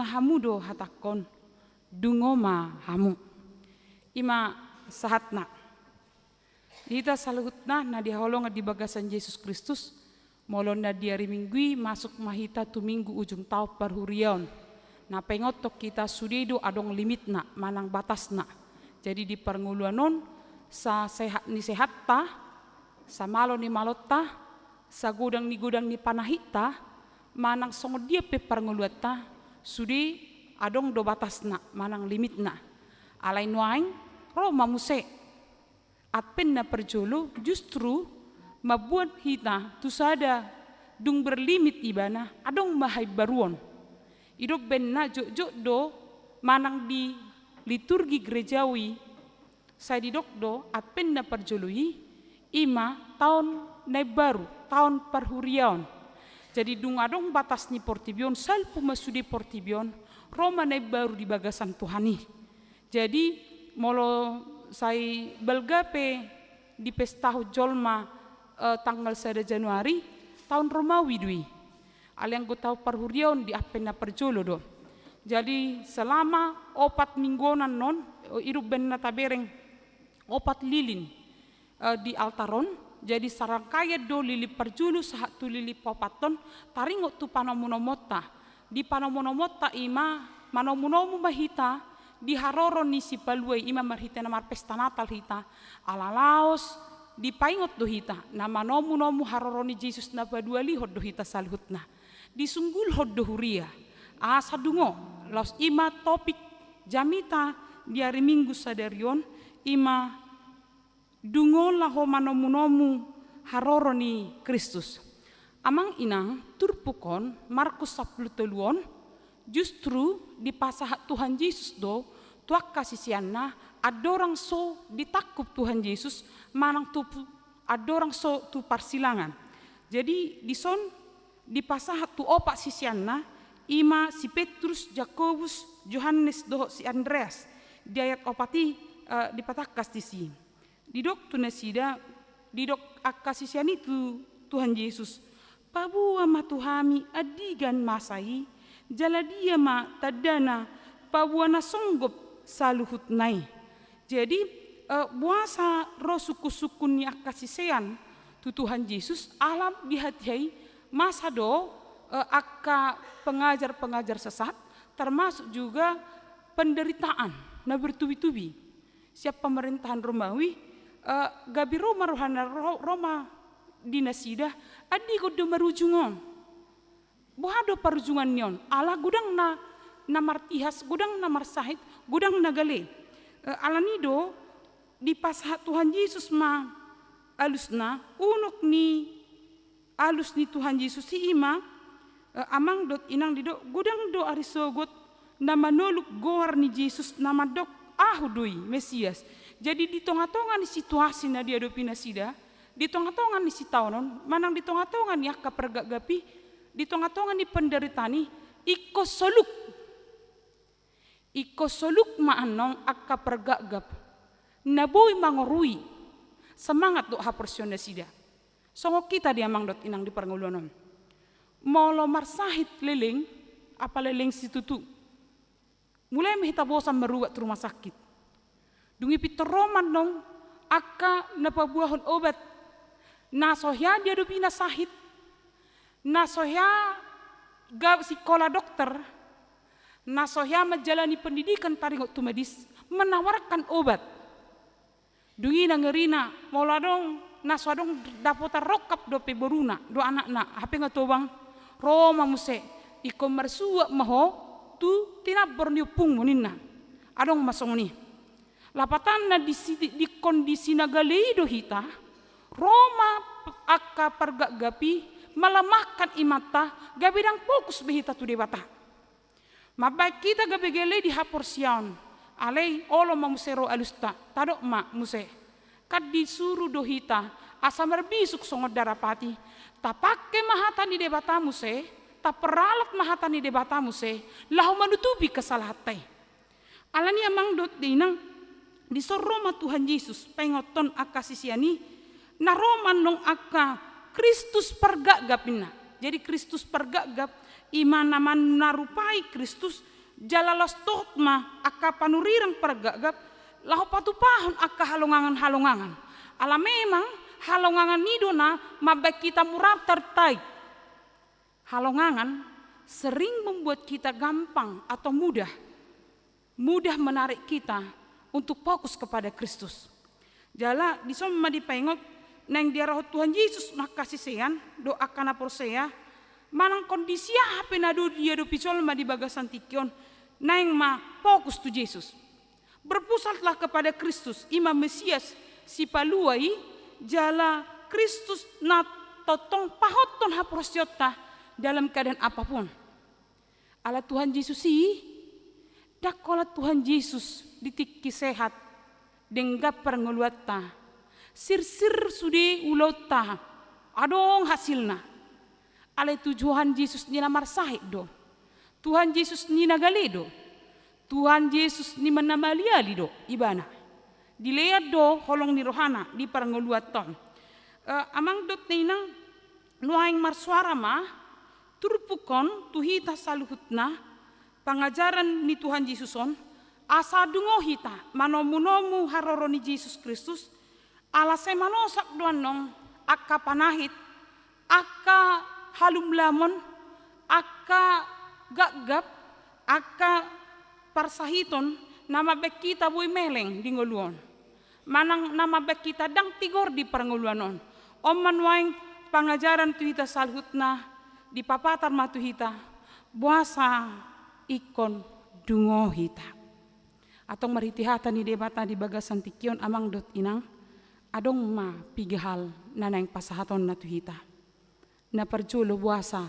hamudo hatakon dungoma hamu. Ima sahatna. Dita salhutna na diholong di bagasan Yesus Kristus molon na diari minggui masuk mahita tu minggu ujung tau parhurion. Na pengotok kita sudedo adong limitna manang batasna. Jadi di pernguluanon sa sehat ni sehatta, sa malo ni malotta, sa gudang ni panahita, manang songo dia pe parnguluata, sudi adong do batasna, manang limitna. Alai nuaing, ro mamuse, Advent na perjolo justru mabuat hita tusada dung berlimit ibana, adong mahai baruon. Idok ben na jok do, manang di liturgi gerejawi, saya didokdo Advent na perjului ima tahun baru tahun perhurian Jadi dunga dong batas ni portibion, salpu masudi portibion, Roma ne baru di bagasan Tuhani. Jadi molo saya belgape di pesta Jolma tanggal 1 Januari tahun Romawi dui. Aliang go tahu parhurion di apena perjolo do. Jadi selama 4 mingguan non irup ben tabereng 4 lilin di altaron. Jadi sarangkaya do lili perjulu sahat tu lili popaton taringot tu panomunomota di panomunomota ima manomunomu mahita di haroron ni si paluai ima marhita namar pesta natal hita ala laos di paingot do hita nama nomu haroron ni Jesus na paduali hod do hita salhutna di sunggul hod do huria asa dungo laos ima topik jamita di hari Minggu sadarion ima dungola ho manomu haroro ni Kristus. Amang inang turpukon Markus 10 teluon justru di pasahat Tuhan Yesus do tuak kasisianna adorang so ditakup Tuhan Yesus manang tu adorang so tu parsilangan. Jadi di son di pasahat tu opak sisianna ima si Petrus, Jakobus, Yohanes do si Andreas di ayat opati dipatakas di sini. Didok tunasida, didok akasisian itu Tuhan Yesus. Pabua ma tuhami adigan masai, jala dia ma tadana, pabua na songgop saluhut nai. Jadi buasa roh suku-sukun ni akasisian tu Tuhan Yesus alam dihati masa do akka pengajar-pengajar sesat termasuk juga penderitaan na bertubi-tubi. Siap pemerintahan Romawi gabi Roma rohana Roma dinasida adi godo marujungon bohado parujungan nyon ala gudang na martihas gudang na marsahit gudang na gale alanido di pasahat Tuhan Yesus ma alusna unok ni alus ni Tuhan Yesus si ima amang dot inang dido gudang do arisogot na manoluk goar ni Yesus nama dok ahudui Mesias. Jadi di tengah-tengah ni situasi na dihadapi nasida, di tengah-tengah ni si taonon, manang di tengah-tengah ni akka pergagapi, di tengah-tengah ni penderitani, iko soluk maanong akka pergagap, naboy mangorui, semangat do haporsion nasida. Songok kita di amang dot inang di parnguluanon. Molo marsahit leleng, apa leleng si tutu. Mulai mehita bosan meruat rumah sakit. Dungi pitoroman dong akka napabuahon obat nasohya dia do pina sahit nasohya gab sekolah dokter nasohya menjalani pendidikan taringot tu medis menawarkan obat dungi nangerina mola dong naswa dong dapota rokap do pe boruna do anak-anak hape ngatobang Roma muse iko mersua maho tu tinabor ni upung munina adong masong ni lapatan na di kondisi nagaleido hita Roma akka pergagapi melemahkan imata gabidang fokus behita tu debata mabak kita gabegele di haporsian alei olo mamusero alusta tadok ma muse kad disuruh dohita asa merbisuk songod darapati tapake mahata ni debata muse ta peralat mahata ni debata muse lahu menutupi kesalahan alani amang dot dinang di Roma Tuhan Yesus pengoton akasisiani na Roma nong akka Kristus pergagapina. Jadi Kristus pergagap iman naman narupai Kristus jalalos totma akka panurirang pergagap lahu patupahon akka halongangan-halongangan. Ala memang halongangan nidona mabek kita murab tertai. Halongangan sering membuat kita gampang atau mudah menarik kita untuk fokus kepada Kristus. Jala di somma dipengot neng dia roh Tuhan Yesus makasih sean doa kana porsea manang kondisi apa nado dia do picol ma di bagasan tikion neng ma fokus tu Yesus. Berpusatlah kepada Kristus, Imam Mesias si paluai jala Kristus na totong pahoton haprosyota dalam keadaan apapun. Ala Tuhan Yesus sih dakola Tuhan Yesus ditiki sehat denggap perngeluatta sir-sir sude ulota adong hasilna Ale tujuan Yesus ni namar sahid do. Tuhan Yesus ni nagalido. Tuhan Yesus ni manamaliali do ibana. Dilead do holong ni rohana di paranguluat ton. Amang dot ninang nuaing marsuara ma turpukon tuhita saluhutna pangajaran ni Tuhan Yesuson asa dungo hita manomu haroro ni Yesus Kristus ala semanosak doan nong akka panahit akka halum lamon akka gagap akka parsahiton nama bek kita boy meleng di ngoluon manang nama bek kita dang tigor di paranguluanon om manwaing pangajaran tuhita salhutna di papatar matuhita buasa ikon dungo hita atong maritihatan ni debata di bagasan tikion amang dot inang adong ma pigahal nanang pasahaton na tuhita na perjulo buasa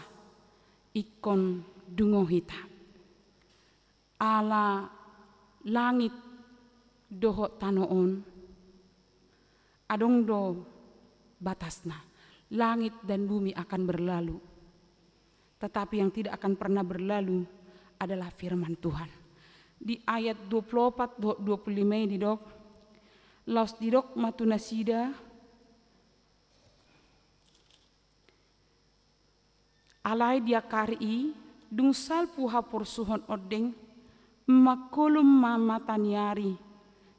ikon dungo hita ala langit doho tanoon adong do batasna langit dan bumi akan berlalu tetapi yang tidak akan pernah berlalu adalah firman Tuhan. Di ayat 24-25 di dok laus di dok matunasida alai dia kari dung salpu hapor suhon odeng makolum mamataniari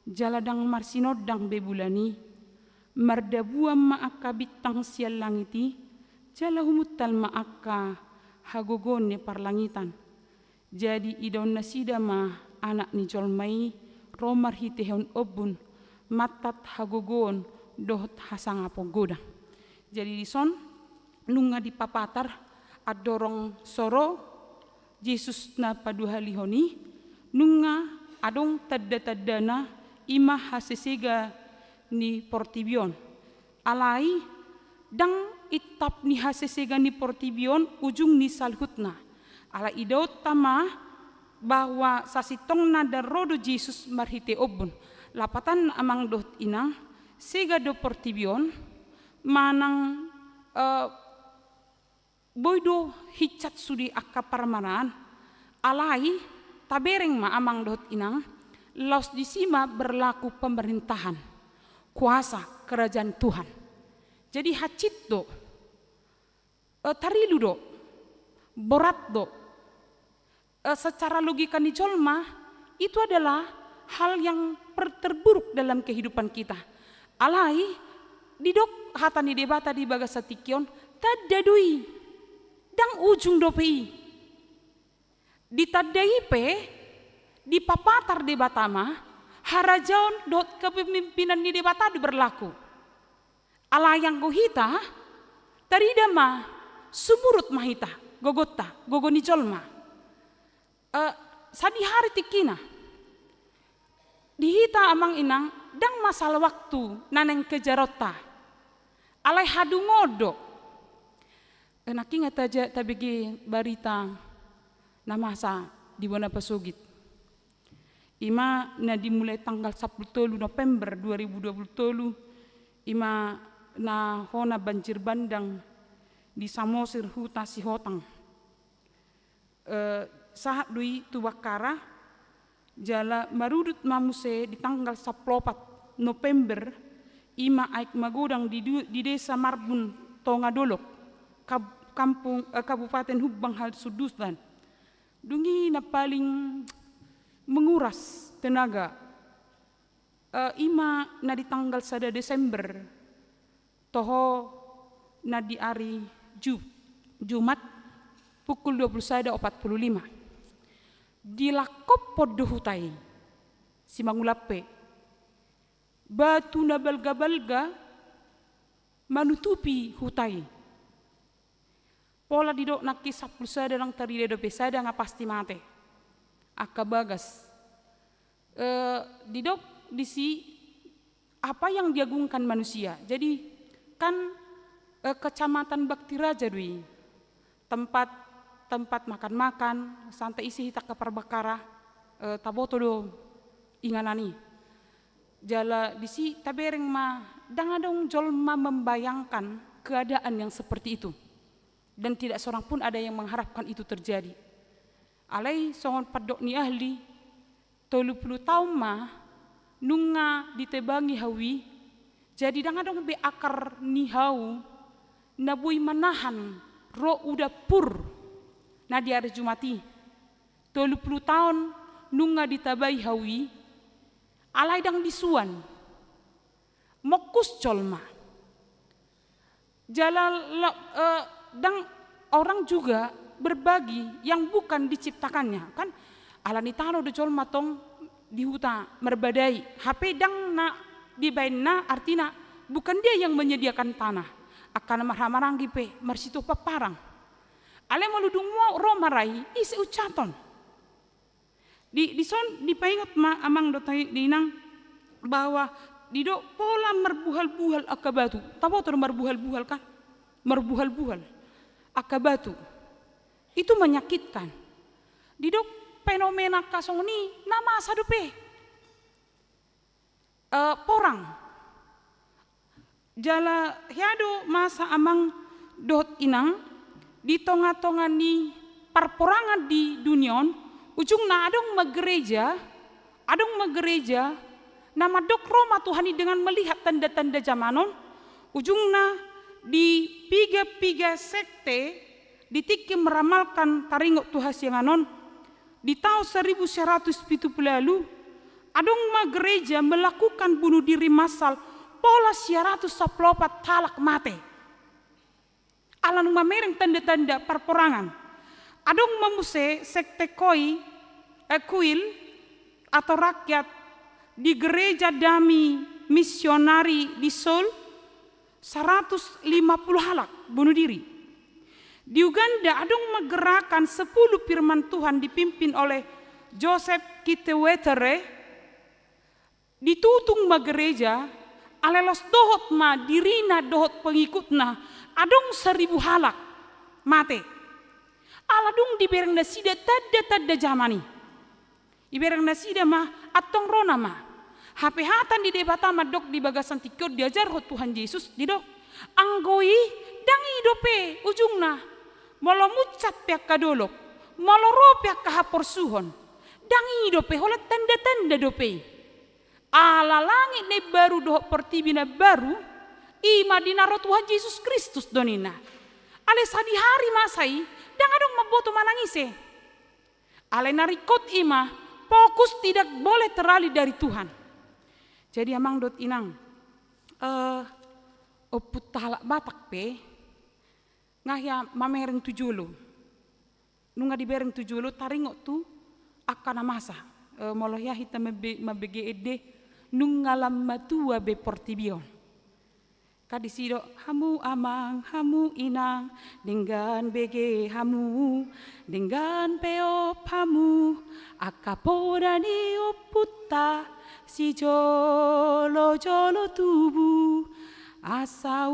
jaladang marsinodang bebulani mardabuam maakabitang sial langiti jalahumutal maaka hagogon ni parlangitan jadi idon nasida ma anak ni jolmai romar hitehon obun matat hagogon dohot hasanga pogoda jadi dison nunga di papatar adorong soro Yesus na paduhalihoni nunga adong tadda-taddana ima hasesega ni portibion alai dang itap ni hasesega ni portibion ujung ni salhutna ala idot tama bahwa sasitong na darodo Jesus marhite obun lapatan amang dot inang sega do portibion manang boydo hicat sudi akka parmanan alai tabereng ma amang dot inang laus disima berlaku pemerintahan kuasa kerajaan Tuhan jadi hacit do tarilu do borat do secara logika ni jolma itu adalah hal yang terburuk dalam kehidupan kita alai didok hatani debata di bagasatikion tadadui dang ujung dopi ditadai pe di papatar debatama harajaon dot kepemimpinan ni debata di berlaku ala yang gohita taridama sumurut mahita gogota gogoni jolma sadi hari tikina dihita amang inang dang masalah waktu naneng kejarota alai hadungodo enaki ngataja tabigi barita namasa di bona pasugit ima na dimulai tanggal 10 November 2020 ima na hona banjir bandang di Samosir Huta Sihotang saat dui tuwakara jala marudut mamuse di tanggal 14 November ima aik magudang di desa Marbun Tongadolok Kabupaten Hubang Hal Sudustan dungi na paling menguras tenaga ima na di tanggal 1 Desember toho na di hari Jumat pukul 21.45 dilakop podo hutai si mangulape batu na balga-balga manutupi hutai pola didok nakki sapul sada lang taride do pesada nga pasti mate akka bagas didok disi apa yang diagungkan manusia jadi kan kecamatan Bakti Raja dui tempat makan-makan santai isi hita kaparbakara taboto do inganani jala disi tabereng ma dangadong jolma membayangkan keadaan yang seperti itu dan tidak seorang pun ada yang mengharapkan itu terjadi. Alai songon padok ni ahli 30 tahun mah nunga ditebangi hawi, jadi dang adong be akar ni hau nabui manahan ro udah pur na di hari Jumati 30 tahun nunga ditabai hawi alai dang disuan mokus colma dan orang juga berbagi yang bukan diciptakannya kan alani tano de col matong di huta merbadai HP dang na di baina artina bukan dia yang menyediakan tanah akan marang gipe marsito paparang ale maludung mo romarai isi ucaton di son dipaingat amang dotai dinang bahwa dido pola merbuhal-buhal akabatu. Tahu tuh merbuhal-buhal kan? Merbuhal-buhal akabatu. Itu menyakitkan. Dido fenomena kasong ni nama sadupe. Porang. Jala hiado masa amang dot inang di tonga-tonga ni perporangan di dunion ujung na adong magereja nama dok Roma Tuhani dengan melihat tanda-tanda zamanon ujungna di piga-piga sekte ditiki meramalkan taringok Tuhan yang anon di tahun 1170 lalu adong gereja melakukan bunuh diri massal pola 114 talak mate alan mamereng tanda-tanda perperangan adong memuse sekte kuil atau rakyat di gereja dami misionari di Seoul 150 halak bunuh diri. Di Uganda adong menggerakan 10 firman Tuhan dipimpin oleh Joseph Kitwetere ditutung gereja alelos dohot ma dirina dohot pengikutna adong 1000 halak mate. Aladung dibereng nasida tada jamani. Ibereng nasida mah atong rona mah. HP hatan di debata dok di bagasan tikor diajar hot Tuhan Yesus di dok. Anggoi dangi dope ujungna. Molo mucat pihak kadolok. Molo ro pihak kahapor suhon. Dangi dope holat tanda-tanda dope. Ala langit ne baru dohok pertibina baru. Ima dinaro Tuhan Yesus Kristus donina. Ale sadi hari masai. Dan adong maboto manangise. Ale narikot ima fokus tidak boleh teralih dari Tuhan. Jadi amang dot inang oput talak batak pe ngahya mamereng tujulo. Nunga dibereng tujulo taringok tu akan masa moloh ya hita mabege nungalam matua be portibion. Kadisido hamu amang hamu inang dengan bege hamu dengan peop hamu akapodani oputta si jolo tubu asa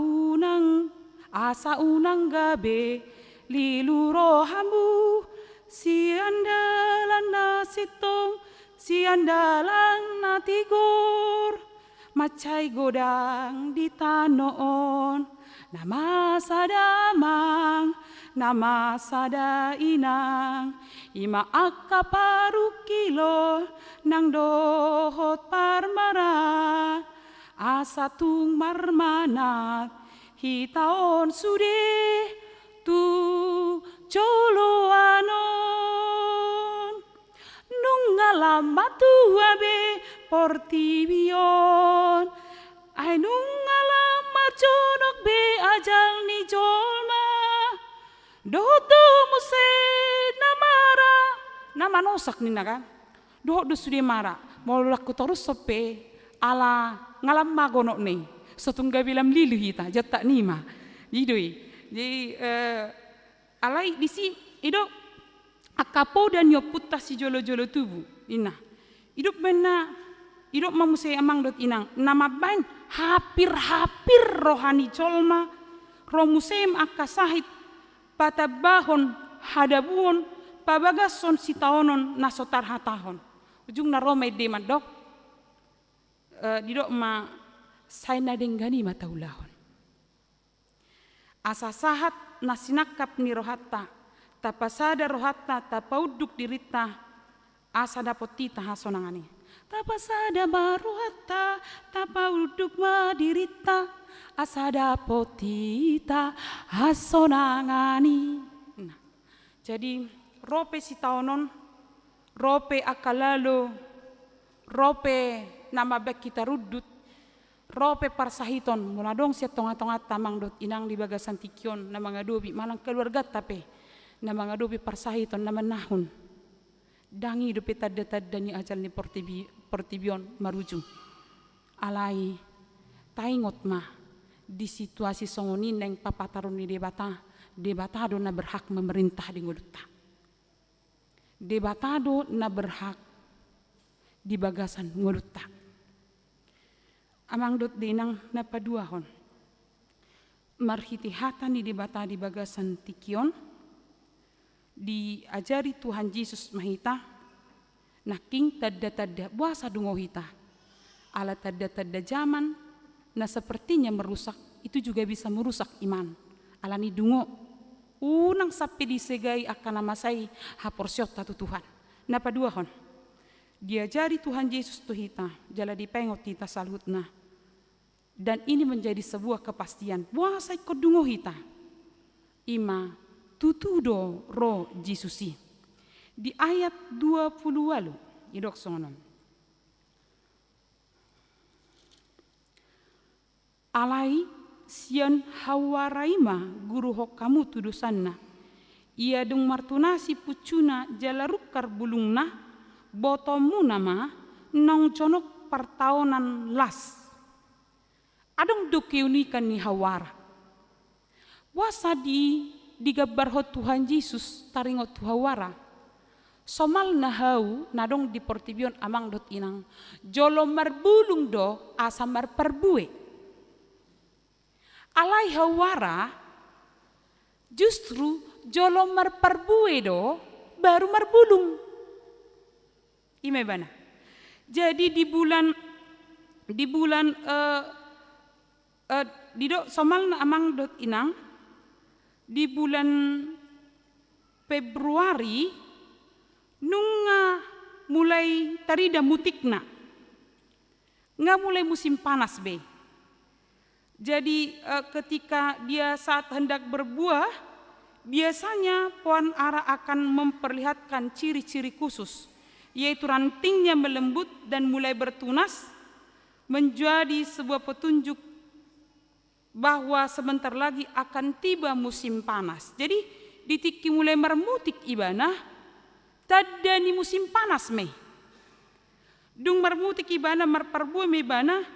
unang gabe liluro hamu si andalan na sitong si andalan na tigor macai godang di tanoon nama sadamang nama sada inang ima akka paru kilo nang dohot parmara asatung marmanat hitaon sude tu joloanon nungalam matua be portibion ay nungalam marjonok be ajal ni jolma dodo muse namara nama nosak nina kan dodo sude mara mau laku terus sope ala ngalam magonok nih setunggal bilam lilu hita jata nima idoi jadi alai disi ido akapo dan yoputta si jolo-jolo tubuh ina hidup benar hidup mamusai amang dot inang nama bain hampir rohani colma romusem akasahit patabahon hadabuon pabagason sitaonon nasotar hatahon ujung naromai deman dok didok ma saina denggani mataulahon Asa sahat nasinakap ni rohatta, tapasada rohatta tapauduk dirita, asa dapotita hasonangani. Tapasada barohatta tapauduk madirita, asa dapotita hasonangani. Nah, jadi rope sitaonon, rope akalalo, rope nama bek kita rudut, rope parsahiton mula dong sia tonga-tonga tamang dot inang di bagasan tikion na mga dobi malang keluarga tape na mga dobi parsahiton na manahon dangi dope tadda ni ajal ni portibion maruju alai taingot mah di situasi songonin neng papataron ni debatado na berhak memerintah di ngudutta, debatado na berhak di bagasan ngudutta. Amang dot dinang napaduahon marhitihatan ni dibata di bagasan tikion diajari Tuhan Yesus mahita naking tadda buasa dungo hita ala tadda zaman na sepertinya merusak itu juga bisa merusak iman ala ni dungo unang sapi disegai akan namasai haporsyot tatu Tuhan napaduahon diajari Tuhan Yesus tu hita jala dipengot hita salutna. Dan ini menjadi sebuah kepastian. Puasa ikut dungo hita. Ima tutudo ro Jesusi. Di ayat 20 walu. Idok sonon. Alai sian hawaraima guru hokamu tudusanna. Ia dung martunasi pucuna jalarukar bulungna. Botomu nama nong conok pertahunan las. Adong do keunikan ni hawara. Wasa digabar ho Tuhan Yesus taringot tu hawara. Somal nahau nadong di portibion amang dot inang. Jolo marbulung do asa marperbue. Alai hawara justru jolo marperbue do baru marbulung. Ime bana. Jadi di bulan didok somal amang dot inang di bulan Februari nunga mulai tarida mutikna nggak mulai musim panas be. Jadi ketika dia saat hendak berbuah biasanya pohon ara akan memperlihatkan ciri-ciri khusus yaitu rantingnya melembut dan mulai bertunas menjadi sebuah petunjuk bahwa sebentar lagi akan tiba musim panas. Jadi ditiki mulai mermutik ibana tadda ni musim panas me. Dung mermutik ibana merperbue me ibana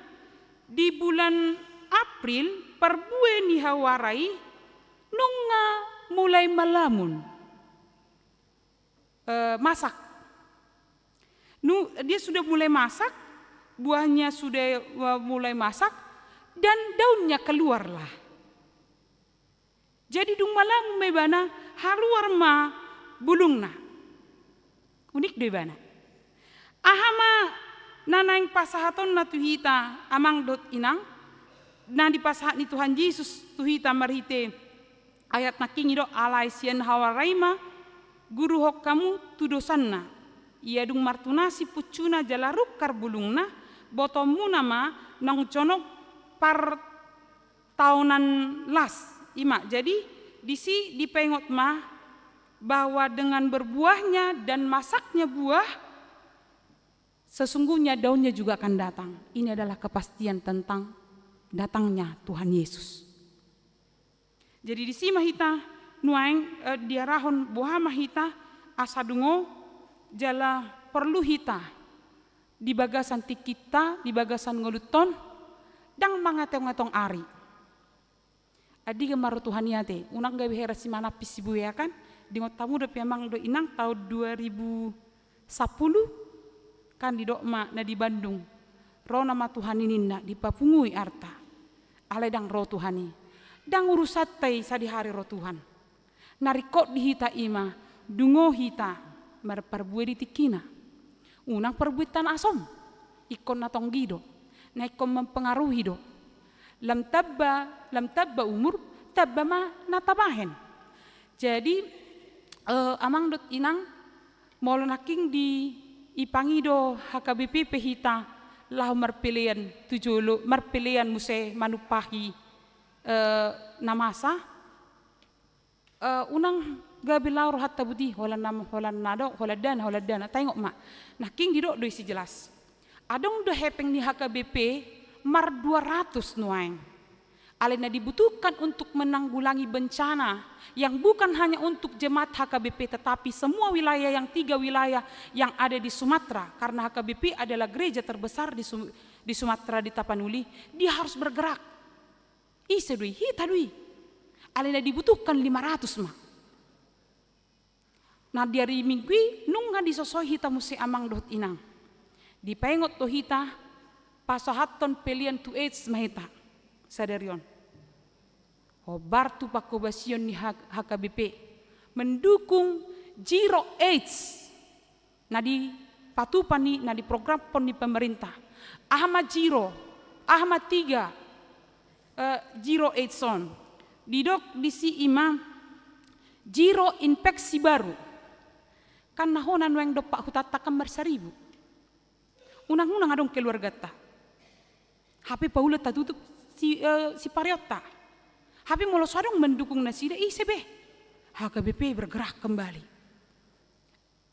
di bulan April perbue ni hawarai nunga mulai melamun masak. Dia sudah mulai masak, buahnya sudah mulai masak dan daunnya keluarlah. Jadi dung malam mebana haluar ma bulungna. Unik deh bana. Ahama nanaing pasahaton na tuhita amang dot inang. Na di pasahat ni Tuhan Yesus tuhita marhite ayat naking do alai sian hawaraima guru hok kamu tudosanna. Ia dung martunasi pucuna jalarukar bulungna botomu nama nang conok par tahunan las ima. Jadi disi dipengot mah bahwa dengan berbuahnya dan masaknya buah sesungguhnya daunnya juga akan datang. Ini adalah kepastian tentang datangnya Tuhan Yesus. Jadi disi mahita nuaing diarahon buah mahita asadungo jala perlu hita di bagasan tikita di bagasan ngoluton dang mangatong-atong ari. Adi gemaru Tuhan yate, unang gawe hera si manapis si buya kan, di ngotamu do piamang do inang tahun 2010 kan di dokma na di Bandung. Ro nama Tuhan ininna di papungui arta. Ale dang ro Tuhani. Dang urusat tay sadi hari ro Tuhan. Narikot di hita ima, dungo hita, marparbue di tikina. Unang perbuitan asom, ikon natong gido. Na ikon mempengaruhi do. Lam tabba umur tabama natabahen. Jadi amang dot inang molo naking di ipangido HKBP pehita lahu marpilian tujulo marpilian muse manupahi namasa unang gabi laur hatta budi holan nam holan nado holan dana tengok mak naking didok do isi jelas adong do hepeng ni HKBP mar 200 nuaing alena dibutuhkan untuk menanggulangi bencana yang bukan hanya untuk jemaat HKBP tetapi semua wilayah yang 3 wilayah yang ada di Sumatera, karena HKBP adalah gereja terbesar di Sumatera di Tapanuli. Dia harus bergerak. Isedui hitadui alena dibutuhkan 500 mah. Nah dari minggu nunga disosoi hita musi amang dot inang dipengot to hita pasahaton pelian tu AIDS mahita sadarion Hobartu pakobasion ni HKBP mendukung Zero AIDS. Nadi patupani nadi program pon di pemerintah. Ahmad Zero, Ahmad 3 Zero AIDS on. Didok disi imam Zero infeksi baru. Kan nahonan weng dopak hutata kamar 1000. Unang-unang adong keluarga ta. HP Paula ta tutup si pariota. Tapi molo sadong mendukung nasida sebe HKBP bergerak kembali.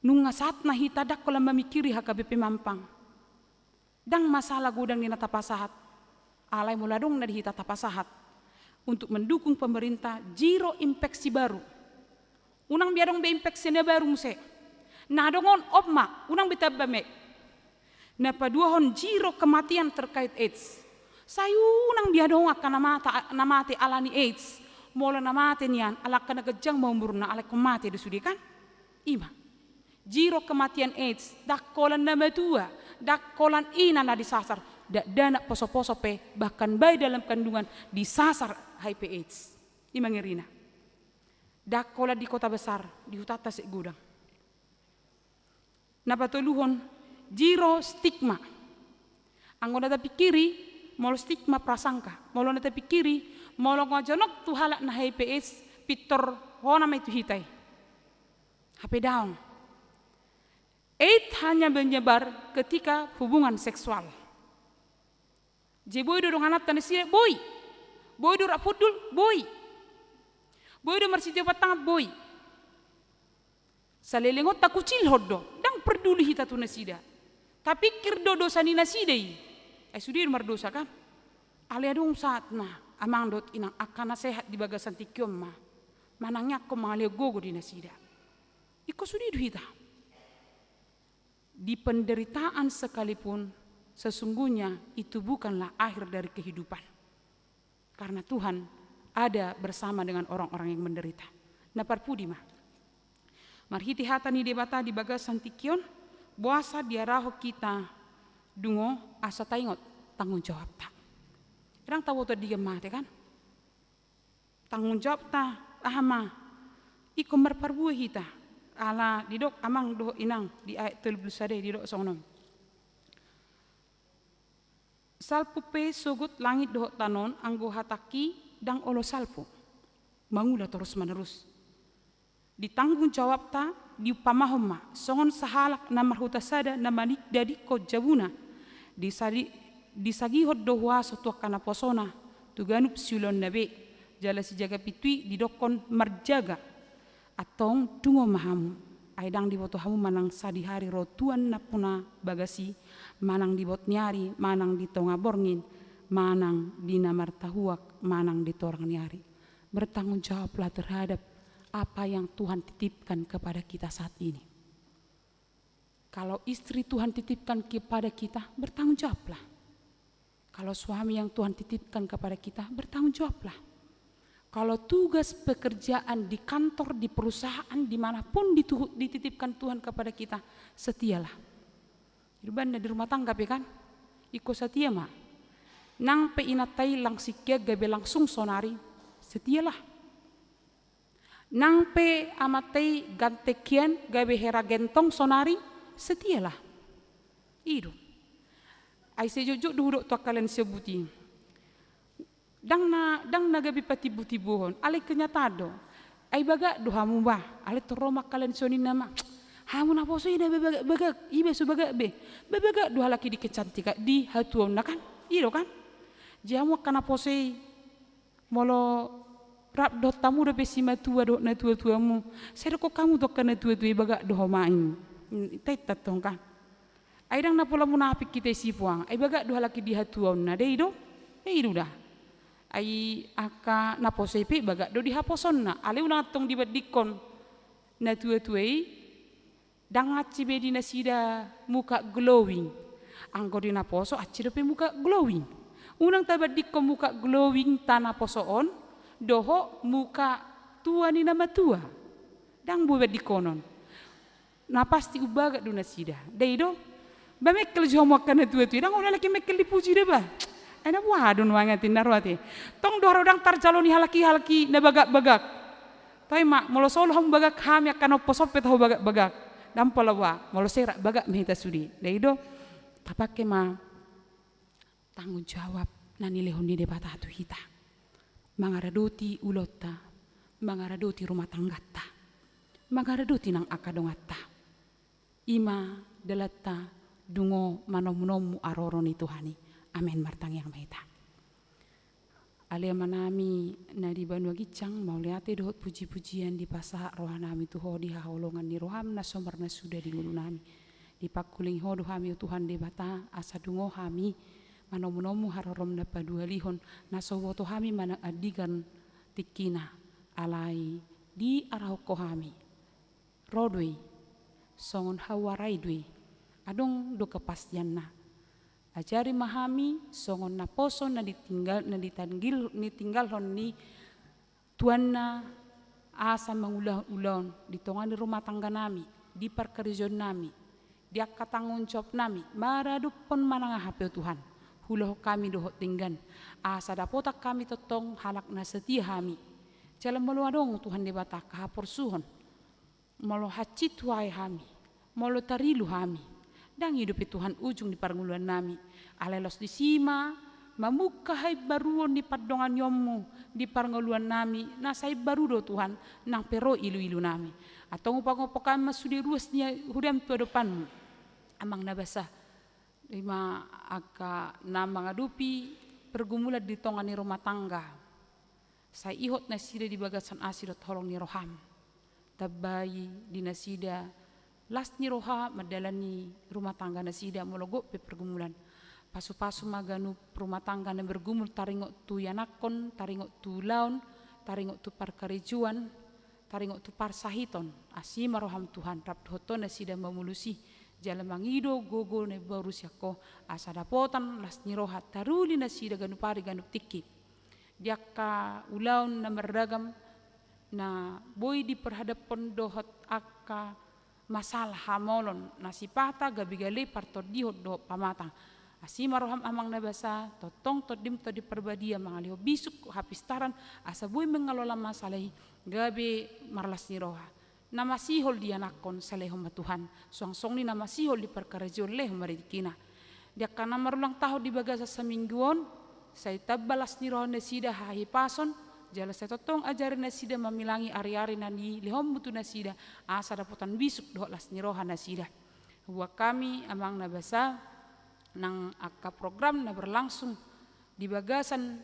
Nunga saat nah hitadak kolam memikiri HKBP mampang. Dang masalah gudang di natapasahat. Alai muladong na di hita tapasahat untuk mendukung pemerintah Zero infeksi baru. Unang biadong be infeksinya baru muse. Nah dongon opma unang betabame. Nah paduahon Zero kematian terkait AIDS. Sayunang biadong akan namate alani AIDS. Mola namate nian alak kena kejang maumurna alak kemati disudikan. Ima. Zero kematian AIDS. Dakolan nama tua. Dakolan ina na disasar. Dak dana poso-poso pe bahkan bayi dalam kandungan disasar HIV AIDS. Ima ngirina. Dakola di kota besar di hutata sek gudang. Napatuluhon Zero stigma. Anggona tapi kiri molo stigma prasangka, molo nata pikiri, molo ngajonok tu halak na HPS pitor hona mai tu hitai. HP daun. AIDS hanya menyebar ketika hubungan seksual. Je boy do anak tan sire boy. Boy do rapudul boy. Boy do marsitio patang boy. Salelengot takucil hoddo, dang peduli hita tu nasida. Tapi kirdo dosa ni nasidai. Sudir mardosa kan? Aliadong saat na amang dot inang akan sehat di bagasan tikyom ma. Manangnya ko mga gogo di nasida. Iko sudir hita. Di penderitaan sekalipun sesungguhnya itu bukanlah akhir dari kehidupan. Karena Tuhan ada bersama dengan orang-orang yang menderita. Naparpudi mah. Marhiti hata ni debata di bagasan tikyon. Buasa diaraho kita dungo asa taingot tanggung jawab ta. Irang tahu to dia mate kan? Tanggung jawab ta ahama. Iko marparbuah hita. Ala didok amang doh inang di ayat 13 didok sonom. Salpu pe sugut langit doh tanon anggo hataki dang olo salpu. Mangula terus menerus. Ditanggung jawab ta di pamahoma songon sahalak na marhutasada na manik dadi ko jabuna disagi hoddo waso to kana posona tuganup silon nabe jala si jaga pitui didokon marjaga atong tungo mahamu aidang diboto hamu manang sadi hari rotuan napuna bagasi manang dibot nyari manang di tonga borngin manang di namar tahuak manang di torang nyari bertanggung jawablah terhadap apa yang Tuhan titipkan kepada kita saat ini. Kalau istri Tuhan titipkan kepada kita, bertanggung jawablah. Kalau suami yang Tuhan titipkan kepada kita, bertanggung jawablah. Kalau tugas pekerjaan di kantor, di perusahaan, dimanapun dititipkan Tuhan kepada kita, setialah. Di rumah tangga kan, iko setia mah. Nang pe inatai langsikya gabe langsung sonari, setialah. Nang pe amatei gantekian gabe hera gentong sonari setialah. Idu. Ai sejojo duduk to kalian sebuti. dang na gabi patibu-tibuhon, alay kenyatado, ay baga dohamu ba, alay toroma kalian sonin nama, hamu na poso ina baga, ibe su baga be, baga doha laki di kecantika, di hatuon na kan, iro kan, jamu kana posei, molo rap do tamu do pesima tua do na tua-tuamu, saya kok kamu do kana tua-tua baga doha main, tait tatong kan, ay dang na pola munafik kita si puang, ay baga doha laki di hatuon na, dei do dah. Ai aka na posepi baga do dihaposon na ale ulang tong dibadikon na tua-tuai dangat cibedi na sida muka glowing anggo di na poso acirepe muka glowing unang tabadikon muka glowing tanah posoon doho muka tua ni nama tua dang buat dikonon na pasti ubaga do na sida dei do bamekel jomo kana tua-tuai dang ora laki mekel dipuji deh ba. Ana wadon wangatin narwati. Tong doro dang tarjaloni halaki na bagak-bagak. Tay mak molo solo ham bagak ham yakano posopet ho bagak-bagak. Dam polawa molo serak bagak mehita sudi. Deido tapake ma tanggung jawab nani lehoni de batatu hita. Mangaradoti ulota, mangaradoti rumah tanggata. Mangaradoti nang akadongatta. Ima delata dungo manomu aroroni Tuhani. Amin martang yang mahita. Alia manami na di Banua Gicang mau liate dohot puji-pujian di pasak rohanami tuho di haholongan ni roham na somarna sudah di ngulunami. Di pakuling ho dohami Tuhan debata asa dungo hami manomu harorom na padua lihon na sowoto hami mana adigan tikina alai di arahoko hami. Rodwe songon hawarai dwe adong do kepastian na. Ajari mahami songon na poso na ditinggal hon ni tuanna asa mengulah-ulah di tongani rumah tangga nami di perkerjaan nami di tanggung jawab nami maradupon mananga HP Tuhan huloh kami dohot tinggan asa dapotak kami totong halak na setia hami jalan meluadong Tuhan debata kahapor suhon molo hacit wae hami molo tarilu hami dang hidupi Tuhan ujung di parnguluan nami alelos di sima mamuka hai baruon di padongan yomu di parnguluan nami nasai baru do Tuhan nang pero ilu-ilu nami atau ngopok-ngopok kami sudi ruasnya huriam tua depanmu amang nabasa lima aka nama ngadupi pergumulan di tongani rumah tangga saya ihot nasida di bagasan asidot holong ni roham tabai di nasida las ni roha madalani rumah tangga nasida mologo pe pergumulan pasu-pasu maganu rumah tangga na bergumul taringok tu yanakon taringok tu laon taringok tu parkarejuan taringok tu parsahiton asima roham Tuhan rap hoton nasida mamulusi jalan mangido gogo ne barus yako asa dapotan las ni roha taruli nasida ganu pari ganu tiki diaka ulaun na merdagam na boy di perhadapan dohot aka masalah hamolon nasipata gabigali partor dihot do pamatang asima roham amang nabasa totong todim to di perbadia mangalio bisuk hapistaran asa boy mengalola masalah gabe marlas ni roha nama sihol dia nakon salehom Tuhan song ni nama sihol di perkarajon leh maridikina dia kana marulang tahu di bagasa semingguon saya tabalas ni roha nasida hahi pason jala saya totong ajarin nasida mamilangi ari-ari nani lehom butu nasida asa dapotan bisuk doh las ni roha nasida wa kami amang nabasa nang aka program na berlangsung di bagasan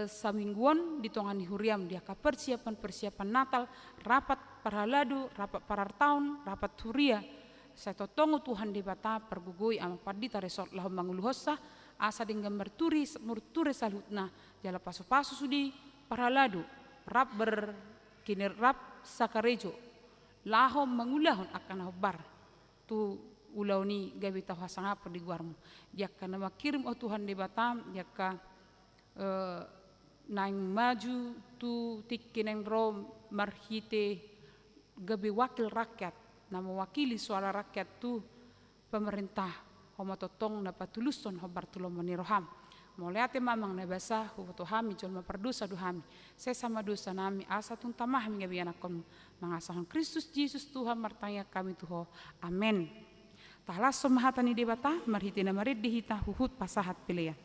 samingguan di tongani huriam di aka persiapan Natal rapat parhaladu rapat parar tahun rapat huria saya totongu Tuhan di bata pergugui ama padita resort lahom manguluhosa asa dengan merturi salutna jala pasu-pasu sudi parhaladu rap berkinir rap sakarejo lahom mangulahon akan hobar tu ulau ni gabi tahu hasang apa di guarmu jaka nama kirim oh Tuhan di Batam jaka naing maju tu tikineng rom marhite gabi wakil rakyat nama wakili suara rakyat tu pemerintah homa totong dapat tuluson hobar tulom maniroham moliate mamang nabasa huto hami jol maperdosa do hami saya sama dosa nami asa tun tamah mi gabi anakon mangasahon Kristus Yesus Tuhan martanya kami tuho amen. Tahlas somahatani debata marhitina marid dihita huhut pasahat pilihan.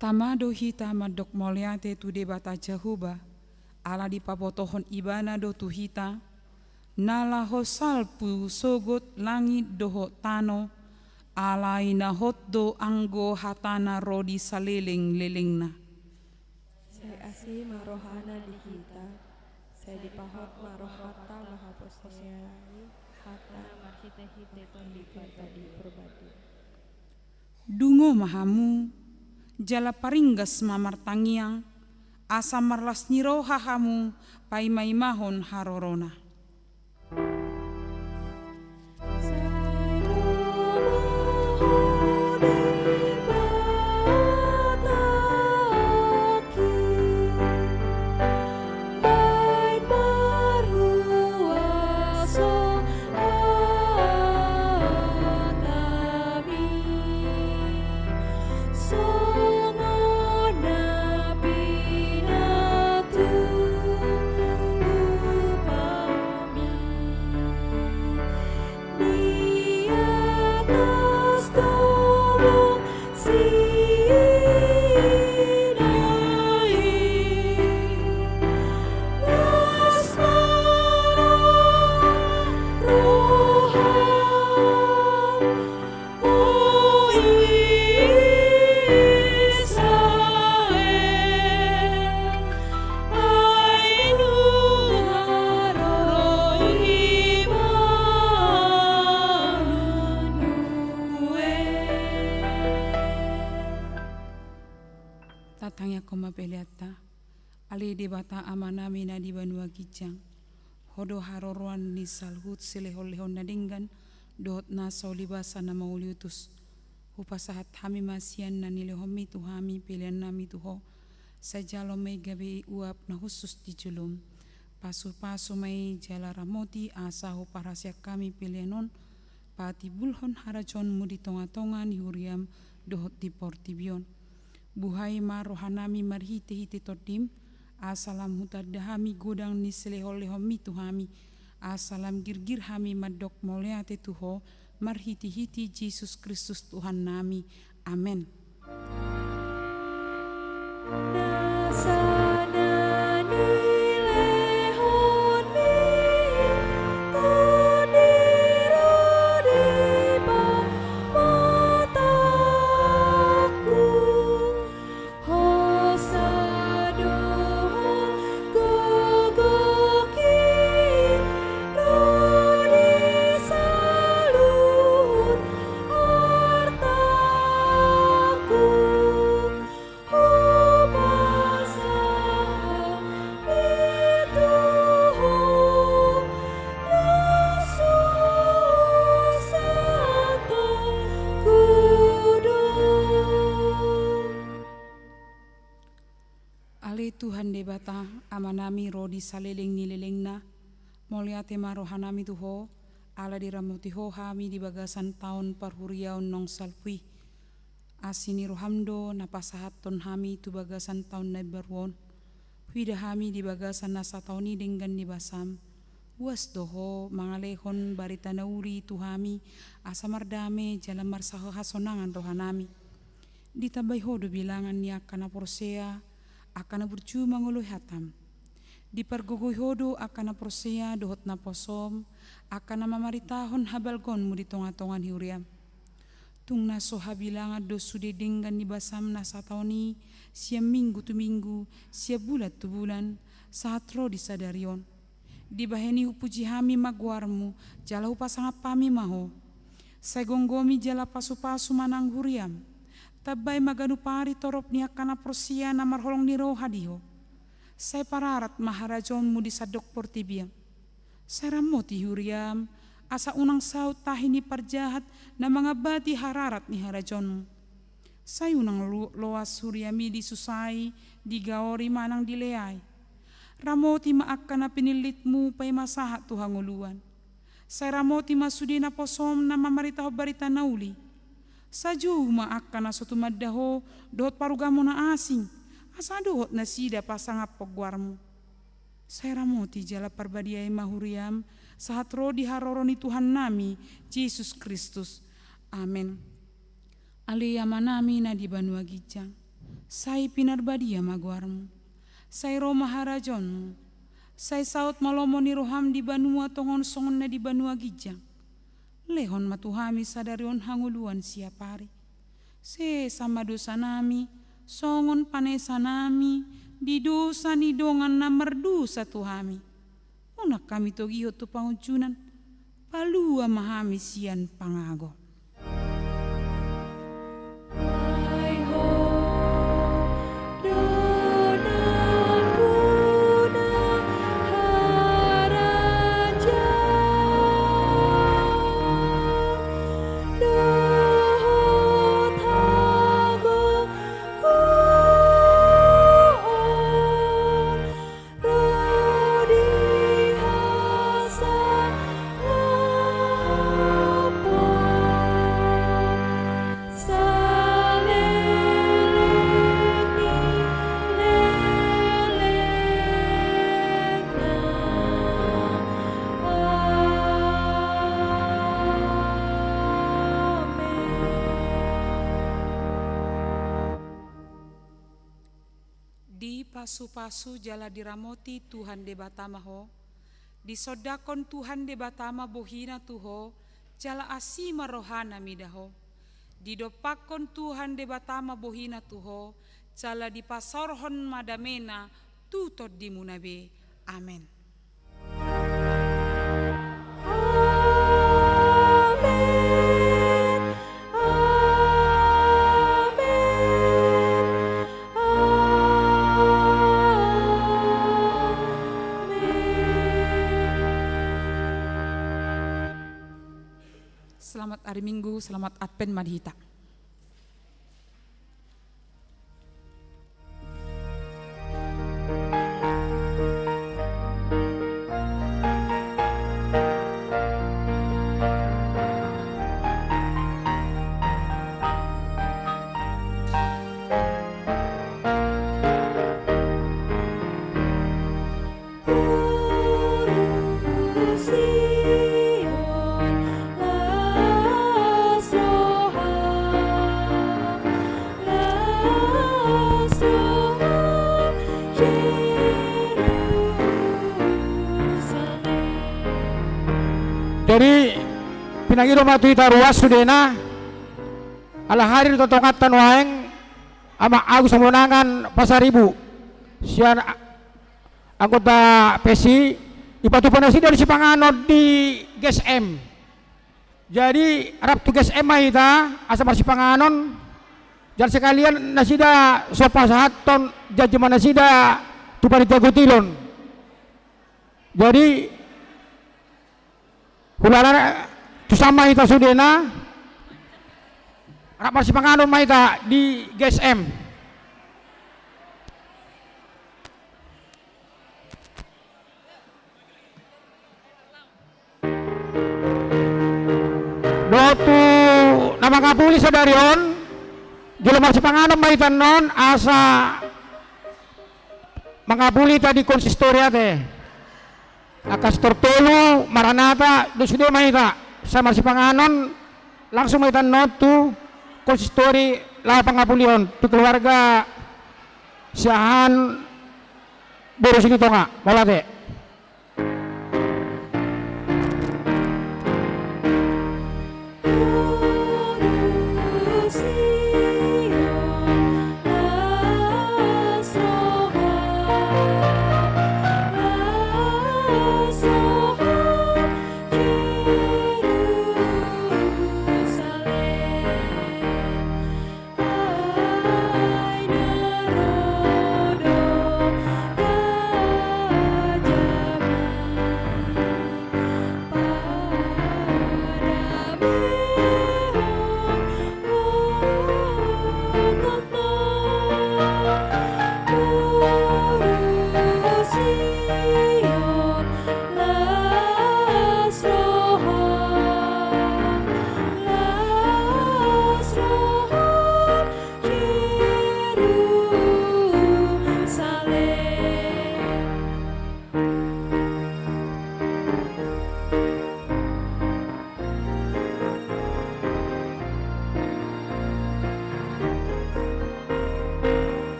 Tamado hita madok moliate tu debata Jehuba, ala di papotohon ibana do tu hita, nala ho salpu sogot langit doho tano, alai na do anggo hatana rodi saleleng lelengna. Saya asih marohana di kita, saya dipahot marohata mahaposayai, hata mahite-hite tolipar tadi perbadu. Dungo mahamu, jala paringgas mamartangiang, asa marlas niro hahamu, paimai mahon harorona. Tatangya koma peliata, ali debata amanami na di banua kijang, hodo haroroan ni salhut silehon-lehon nadinggan, dohot na saulibasa na mauliutus, hupasahat hami masian na nilehomi tuhami pilihan nami tuho, sajalo may gabi uap na husus di julum, pasu-pasu may jala ramoti asaho parasya kami pilihanon, pati bulhon harajon mudi tonga-tonga ni huriam dohot di portibion. Buhay marohanami marhite-hite todim, asalam hutadahami godang ni selehol-lehomi tuhami, asalam girgir hami madok moleate tuho, marhiti-hiti Yesus Kristus Tuhan nami. Amen. Tuhan debata amanami rodi saleleng nilelengna moliate marohanami tuho ala diramuti ho hami di bagasan tahun parhuriaun nong salpui asini rohamdo napasahat ton hami tu bagasan tahun nabarwon huida hami di bagasan nasa tahuni denggan di basam was doho mangalehon barita nauri tu hami asamardame jalan marsaho hasonangan rohanami ditabai hodo bilangan ni akana porsea akana bercuma ngului hatam di pergugui hodo akana prosea dohot na posom akana mamaritahon habalgon mu di tonga-tongan hiuriam tung naso habilanga do sude denggan di basam nasa tauni siap minggu tu minggu siap bulan tu bulan saat ro disadarion di baheni upuji hami magwarmu jala upasanga pami maho saya gonggomi jala pasu-pasu manang huriam tabai maganu pari torop ni akana prosia na marholong ni roh hadiho. Saya pararat maharajon mu di sadok portibiam. Saya ramoti huriam asa unang saut tahini parjahat na mga bati hararat ni harajonmu. Saya unang loas huriami di susai di gaori manang dileay. Ramoti maakana pinilitmu pay masahat tuhanguluan. Saya ramoti masudi na posom na mamaritaho barita nauli. Saju maakkan na suatu madaho dohot parugamo na asing asa dohot na sida pasangap pagwarmu. Saya ramoti jala parbadiay mahuriam sahat ro di haroroni Tuhan nami Yesus Kristus. Amen. Aliyama nami na di banua gijang Sai pinarbadia maguarmu, sai Roma harajonmu, sai saut malomo ni roham di banua tongon songon na di banua gijang. Lehon matuhami sadarion hanguluan siapari. Se sama dosa nami, songon panesa nami, di dosa ni dongan na merdusa tuhami. Unak kami togiho tu pangucunan, palua mahami sian pangago. Pasu-pasu jala diramoti Tuhan de batama ho, disodakon Tuhan de batama bohina tuho, jala asima rohana midaho, didopakon Tuhan de batama bohina tuho, jala dipasorhon madamena tutod dimunabe. Amen. Selamat hari Minggu, selamat Advent Madhita. Jadi pinangiro matuita ruas sudena ala hari totongatan waeng ama Agus Samonangan Pasaribu sian anggota PSI ipatupan nasi dari Sipanganod di GSM. Jadi harap tugas MA ita asa Sipanganon dan sekalian nasida sopa sahaton jajaman nasida tupani jagotilon. Jadi hulana tusama ita sudena harap Sipanganon maita di GSM. Dotu nama kapuli sadarion jelema Sipanganon maitan non asa mangapuli tadi konsistoria teh akas tortolo Maranata dosude maita sama Sipanganon langsung maitan non tu konsistori lah pangapulion tu keluarga siahan boros ini tonga malate.